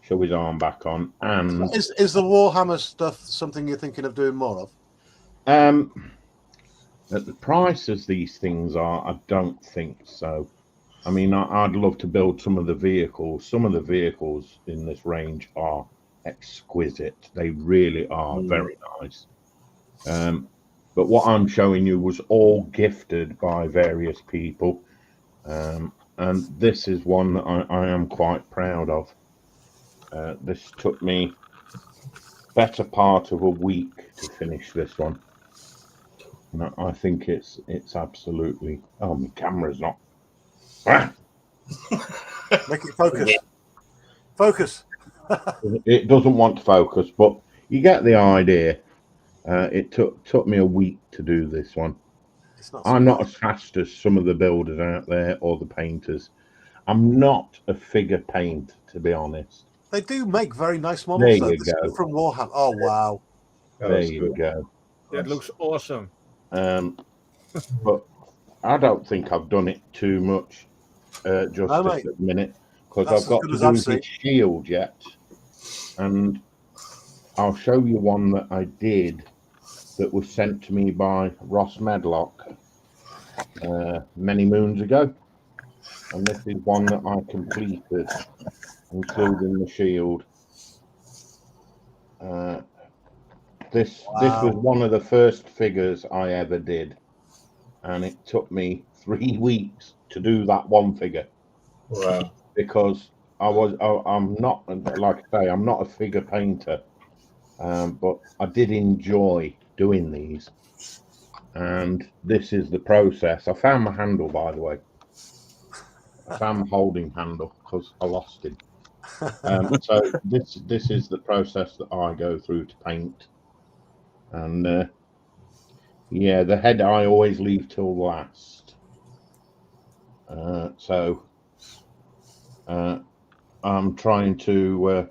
show his arm back on. And is the Warhammer stuff something you're thinking of doing more of? At the prices these things are, I don't think so. I mean, I'd love to build some of the vehicles. Some of the vehicles in this range are exquisite. They really are very nice. But what I'm showing you was all gifted by various people. And this is one that I am quite proud of. This took me better part of a week to finish this one. And I think it's absolutely... Oh, my camera's not... Make it focus. Focus. It doesn't want to focus, but you get the idea. It took me a week to do this one. I'm not as fast as some of the builders out there or the painters. I'm not a figure paint, to be honest. They do make very nice models. There you go. From Warhammer. Oh, wow. There you go. That looks awesome. But I don't think I've done it too much just at the minute, because I've got to do his shield yet. And I'll show you one that I did that was sent to me by Ross Medlock many moons ago. And this is one that I completed, including the shield. This was one of the first figures I ever did, and it took me 3 weeks to do that one figure. wow! Because I'm not, like I say, I'm not a figure painter, but I did enjoy doing these. And this is the process. I found my handle, by the way. I found the holding handle because I lost it. So this is the process that I go through to paint. And yeah, the head I always leave till last. So I'm trying to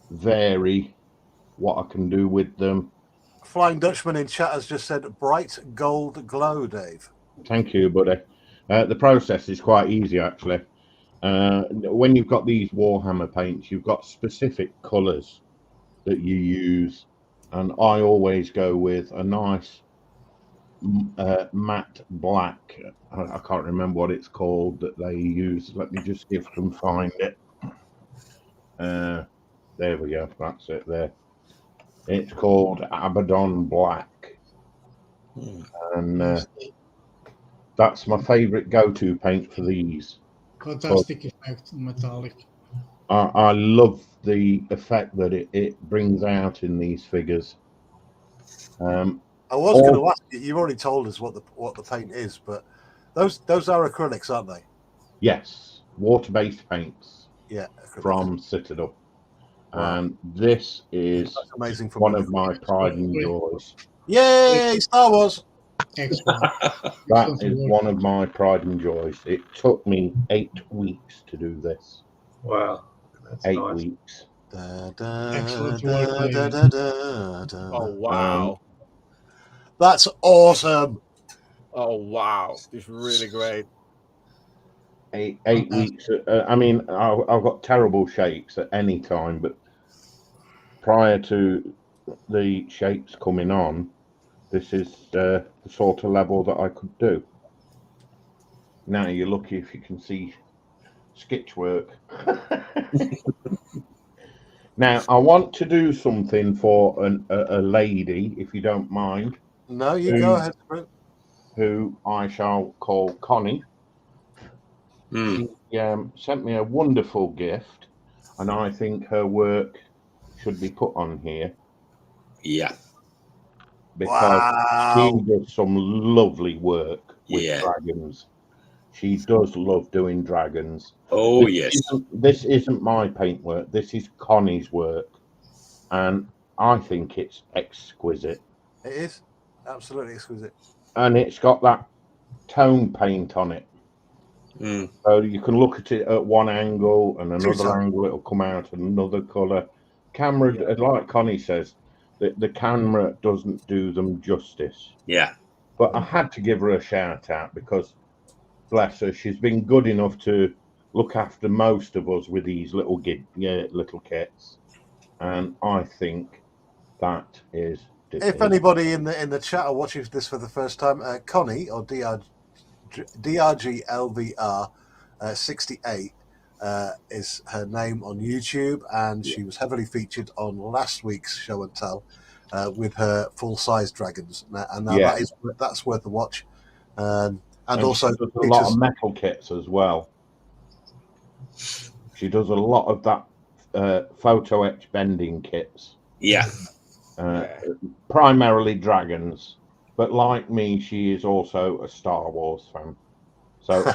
vary what I can do with them. Flying Dutchman in chat has just said bright gold glow, Dave. Thank you, buddy. The process is quite easy, actually. When you've got these Warhammer paints, you've got specific colours that you use, and I always go with a nice matte black. I can't remember what it's called that they use. Let me just see if I can find it. There we go. That's it there. It's called Abaddon Black. And that's my favourite go-to paint for these. Fantastic effect, metallic. I love the effect that it brings out in these figures. I was going to ask you. You've already told us what the paint is, but those are acrylics, aren't they? Yes, water-based paints. Yeah, acrylics. From Citadel. Wow. And this is That's amazing. From one of my pride and joys. Yay, Star Wars! Excellent. That is one of my pride and joys. It took me 8 weeks to do this. Wow. That's 8 nice. weeks. Excellent work, Oh, wow. That's awesome. Oh, wow. It's really great. Eight weeks. I mean, I've got terrible shapes at any time, but prior to the shapes coming on, this is the sort of level that I could do. Now you're lucky if you can see sketch work. Now I want to do something for a lady, if you don't mind. No, you go ahead, Brent. Who I shall call Connie. She sent me a wonderful gift, and I think her work should be put on here. Yeah. Because she does some lovely work with dragons. She does love doing dragons. Oh, yes. This isn't my paintwork. This is Connie's work. And I think it's exquisite. It is. Absolutely exquisite. And it's got that tone paint on it. So you can look at it at one angle and another angle. It'll come out another colour. Camera, like Connie says, the camera doesn't do them justice. Yeah. But I had to give her a shout out because, bless her, she's been good enough to look after most of us with these little little kits, and I think that is. If anybody in the chat are watching this for the first time, Connie or DRGLVR 68 is her name on YouTube, and she was heavily featured on last week's show and tell with her full-size dragons, and that's worth a watch. And also she does a lot of metal kits as well. She does a lot of that photo etch bending kits. Yeah. Primarily dragons, but like me, she is also a Star Wars fan. So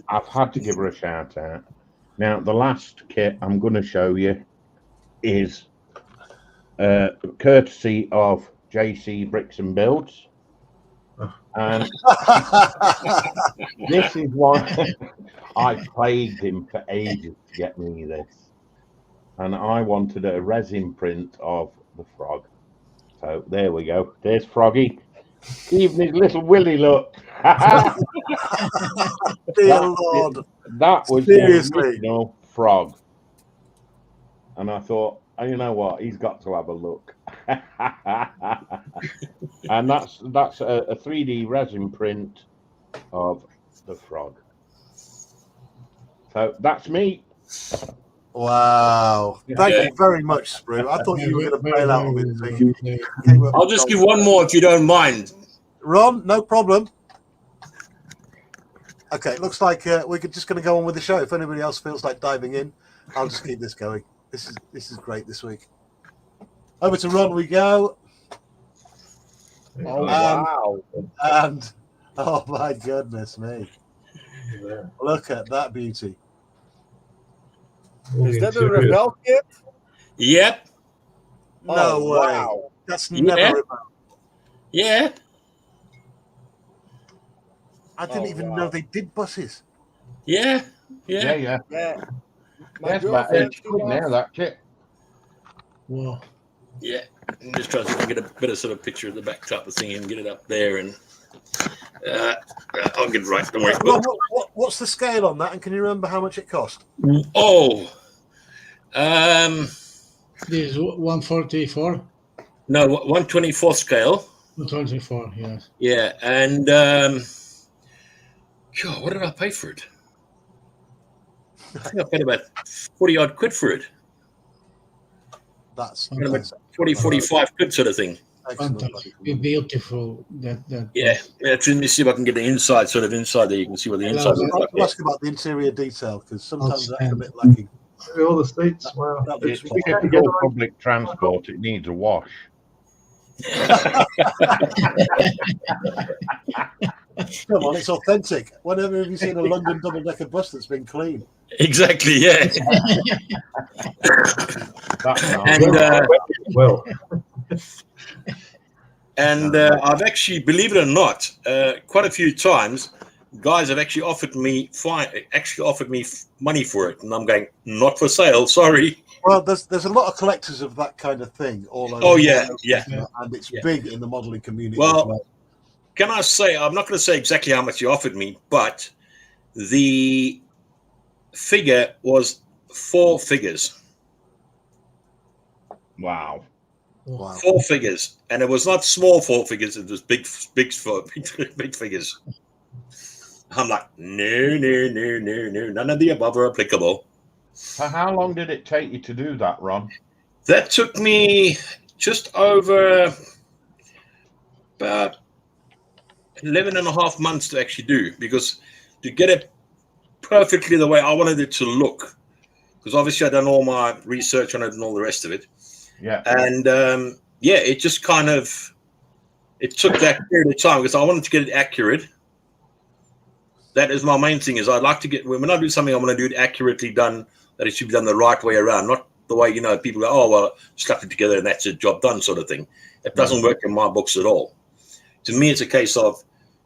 I've had to give her a shout out. Now, the last kit I'm going to show you is courtesy of JC Bricks and Builds. And this is one I plagued him for ages to get me this. And I wanted a resin print of the frog. So there we go. There's Froggy. Even his little willy look. Dear Lord. That was the original frog. And I thought, oh, you know what? He's got to have a look. And that's a 3D resin print of the frog. So that's me. Wow. Thank you very much, Sprue. I thought you were going to bail out of it. I'll just give one more if you don't mind. Ron, no problem. Okay, it looks like we're just going to go on with the show. If anybody else feels like diving in, I'll just keep this going. This is great this week. Over to Ron we go. Oh, wow. And, oh my goodness me. Look at that beauty. Is that a Rebel kit? Yep. No way. Wow. That's never Rebel. Yeah. I didn't even know they did buses. Yeah. Yeah. That's about 8 quid now, that kit. Wow. Yeah, I'm just trying to get a better sort of picture of the back type of thing and get it up there, and I'll get it right. Don't worry. Ron, what's the scale on that, and can you remember how much it cost? Oh, This is 144. no, 124 scale. 124, yes. Yeah, and God, what did I pay for it? I think I paid about 40 odd quid for it. That's Okay. 45 quid sort of thing. Fantastic. Beautiful. That Yeah, let me see if I can get the inside inside there. You can see what the inside I'd looks like like. to ask about the interior detail, because sometimes that's a Outstanding. bit lacking. All the seats. Wow. That It's looks typical public transport. It needs a wash. Come on, it's authentic. Whenever have you seen a London double-decker bus that's been clean? Exactly, yeah. That's nice. And Well, I've actually, believe it or not, quite a few times, guys have actually offered me money for it, and I'm going, not for sale. Sorry. Well, there's a lot of collectors of that kind of thing all over. Oh yeah, yeah. And it's Yeah. big in the modelling community. Well, as well. Can I say, I'm not going to say exactly how much he offered me, but the figure was 4 figures. Wow. Wow. 4 figures, and it was not small 4 figures; it was big figures. I'm like, no, none of the above are applicable. So how long did it take you to do that, Ron? That took me just over about 11 and a half months to actually do, because to get it perfectly the way I wanted it to look, because obviously I'd done all my research on it and all the rest of it. Yeah. And it just kind of, it took that period of time because I wanted to get it accurate. That is my main thing, is I'd like to get, when I do something, I want to do it accurately done, that it should be done the right way around, not the way, people go, oh, well, slap it together and that's it, job done sort of thing. It doesn't work in my books at all. To me, it's a case of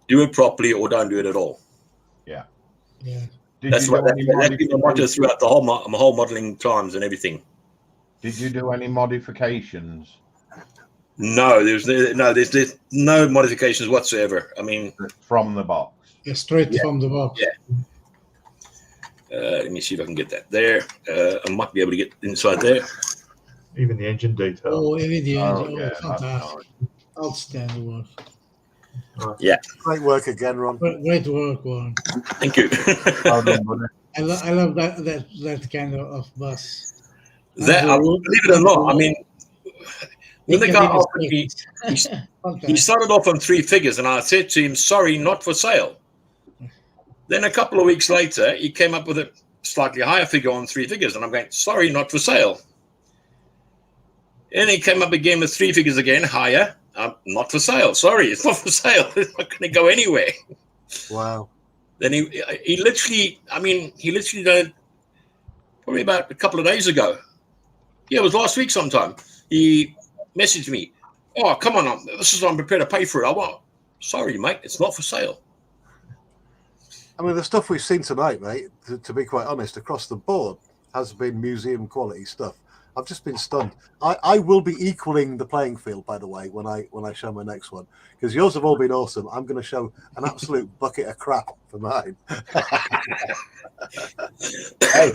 do it properly or don't do it at all. Yeah. Yeah. That's been the motto throughout the whole modeling times and everything. Did you do any modifications? No, there's no modifications whatsoever. I mean, from the box. Yeah, straight from the box. Yeah. Let me see if I can get that there. I might be able to get inside there. even the engine detail. Oh, everything. yeah, Fantastic. Outstanding work. Yeah. Great work again, Ron. Great work, Warren. Thank you. Well done, buddy. I love that kind of bus. That, believe it or not, I mean, when the guy offered me, he started off on 3 figures, and I said to him, sorry, not for sale. Then a couple of weeks later, he came up with a slightly higher figure on 3 figures, and I'm going, sorry, not for sale. And he came up again with 3 figures again, higher, not for sale. Sorry, it's not for sale. It's not going to go anywhere. Wow. Then he literally done it probably about a couple of days ago. Yeah, it was last week sometime. He messaged me, oh, come on, this is what I'm prepared to pay for it. I want, sorry, mate, it's not for sale. I mean, the stuff we've seen tonight, mate, to be quite honest, across the board has been museum quality stuff. I've just been stunned. I will be equaling the playing field, by the way, when I show my next one, because yours have all been awesome. I'm going to show an absolute bucket of crap for mine. Hey,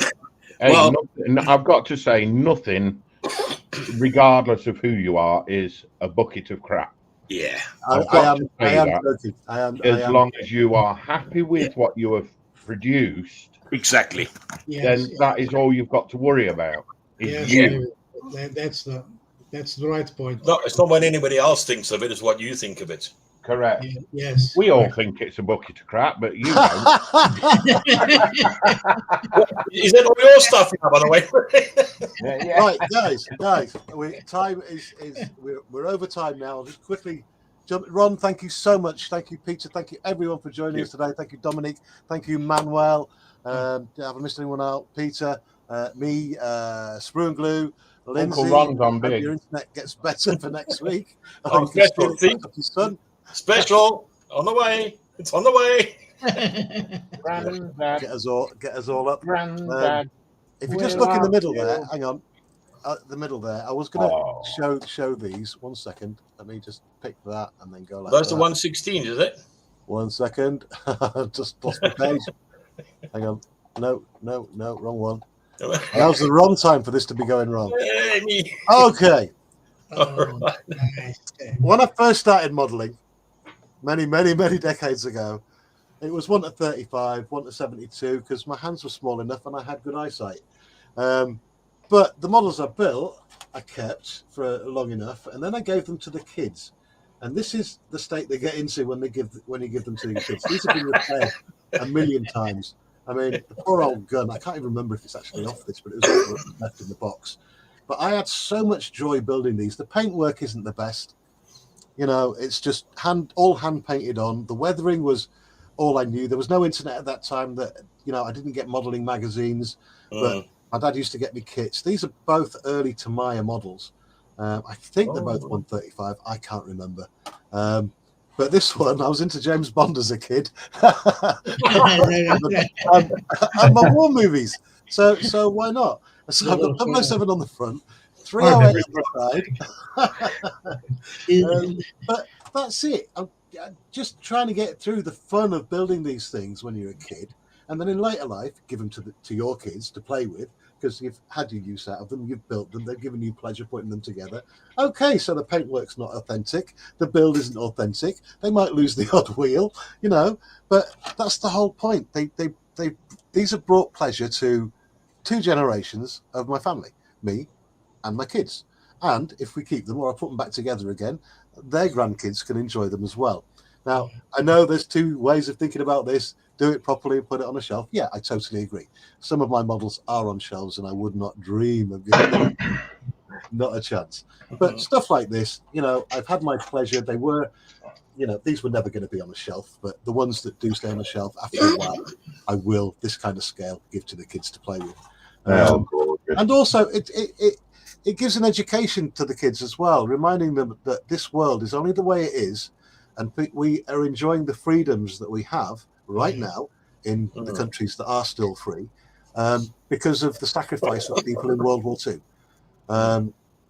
well, I've got to say, nothing, regardless of who you are, is a bucket of crap. Yeah, I am joking. As long as you are happy with what you have produced, exactly. Then that is all you've got to worry about. Yes, You. That's the right point. No, it's not what anybody else thinks of it; it's what you think of it. Correct. Yes. We all think it's a bucket of crap, but you don't. Is that all your stuff now, by the way? Yeah. Right, guys, we're over time now. I'll just quickly jump. Ron, thank you so much. Thank you, Peter. Thank you, everyone, for joining us today. Thank you, Dominic. Thank you, Manuel. Have I missed anyone out? Peter, me, Sprue and Glue, Lindsay. Uncle Ron's on big. Your internet gets better for next week. Special on the way. It's on the way. Get us all up. Granddad. if you just look in the middle there, hang on, the middle there. I was going to show these. 1 second. Let me just pick that and then go like That's that. the 116, is it? 1 second. Just lost my page. Hang on. No, wrong one. Now's the wrong time for this to be going wrong. Okay. Right. Nice. When I first started modelling, many decades ago, it was 1 to 35, 1 to 72, because my hands were small enough and I had good eyesight. But the models I built, I kept for long enough, and then I gave them to the kids. And this is the state they get into when you give them to your kids. These have been repaired a million times. I mean, the poor old gun, I can't even remember if it's actually off this, but it was left in the box. But I had so much joy building these. The paintwork isn't the best. You know, it's just all hand painted on. The weathering was all I knew. There was no internet at that time. I didn't get modelling magazines, but my dad used to get me kits. These are both early Tamiya models. I think they're both 135. I can't remember. But this one, I was into James Bond as a kid. and my war movies. So why not? So I've got 007 on the front, 308 on the side. But that's it. I'm just trying to get through the fun of building these things when you're a kid. And then in later life, give them to your kids to play with, because you've had your use out of them, you've built them, they've given you pleasure putting them together. Okay, so the paintwork's not authentic, the build isn't authentic, they might lose the odd wheel, but that's the whole point. These have brought pleasure to 2 generations of my family, me and my kids. And if we keep them, or I put them back together again, their grandkids can enjoy them as well. Now, I know there's 2 ways of thinking about this. Do it properly and put it on a shelf. Yeah, I totally agree. Some of my models are on shelves and I would not dream of giving them not a chance. But stuff like this, I've had my pleasure. They were, these were never going to be on a shelf, but the ones that do stay on a shelf, after a while, I will, this kind of scale, give to the kids to play with. And also, it gives an education to the kids as well, reminding them that this world is only the way it is, and we are enjoying the freedoms that we have right now in the countries that are still free because of the sacrifice of people in World War II.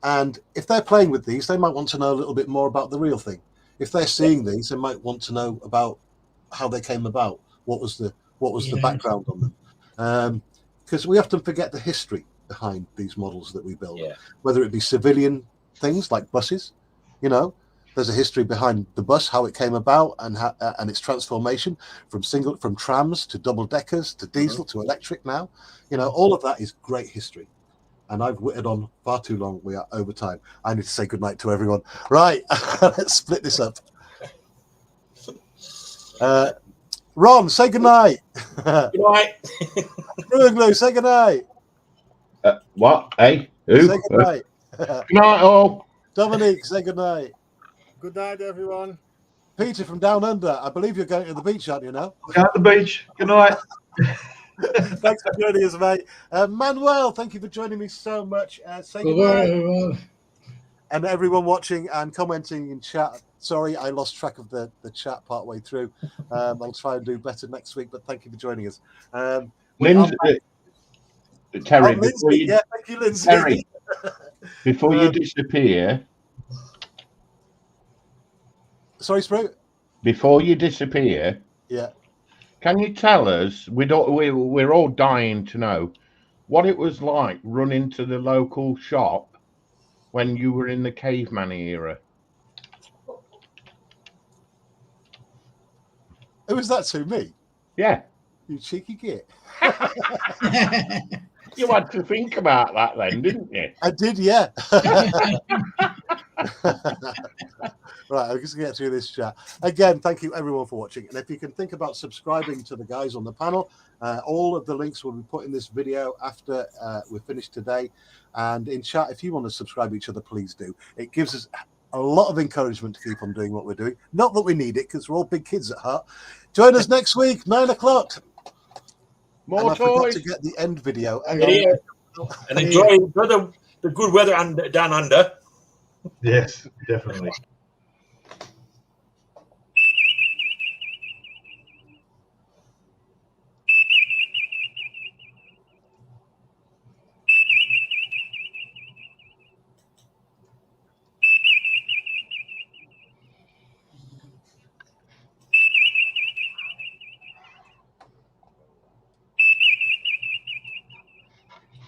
And if they're playing with these, they might want to know a little bit more about the real thing. If they're seeing these, they might want to know about how they came about, what was the background on them. Because we often forget the history behind these models that we build, whether it be civilian things like buses, there's a history behind the bus, how it came about, and its transformation from trams to double deckers to diesel to electric now. All of that is great history. And I've whittled on far too long. We are over time. I need to say goodnight to everyone. Right, let's split this up. Ron, say goodnight. Good night. Ruglu, say goodnight. What? Hey? Who? Say goodnight. Good night, all. Dominique, say goodnight. Good night, everyone. Peter from Down Under, I believe you're going to the beach, aren't you now? At the beach. Good night. Thanks for joining us, mate. Manuel, thank you for joining me so much. Say Goodbye, goodnight. everyone. And everyone watching and commenting in chat. Sorry, I lost track of the chat partway through. I'll try and do better next week, but thank you for joining us. Lindsay, Terry, Lindsay, thank you, Lindsay. Terry, before you disappear. Sorry, Spru? Before you disappear, can you tell us, we're all dying to know, what it was like running to the local shop when you were in the caveman era? Who was that to, me? Yeah. You cheeky git. You had to think about that then, didn't you? I did, yeah. Right, I'm just going to get through this chat. Again, thank you everyone for watching. And if you can think about subscribing to the guys on the panel, all of the links will be put in this video after we're finished today. And in chat, if you want to subscribe to each other, please do. It gives us a lot of encouragement to keep on doing what we're doing. Not that we need it, because we're all big kids at heart. Join us next week, 9 o'clock. More I forgot toys. to get the end video. And enjoy the good weather down under. Yes, definitely.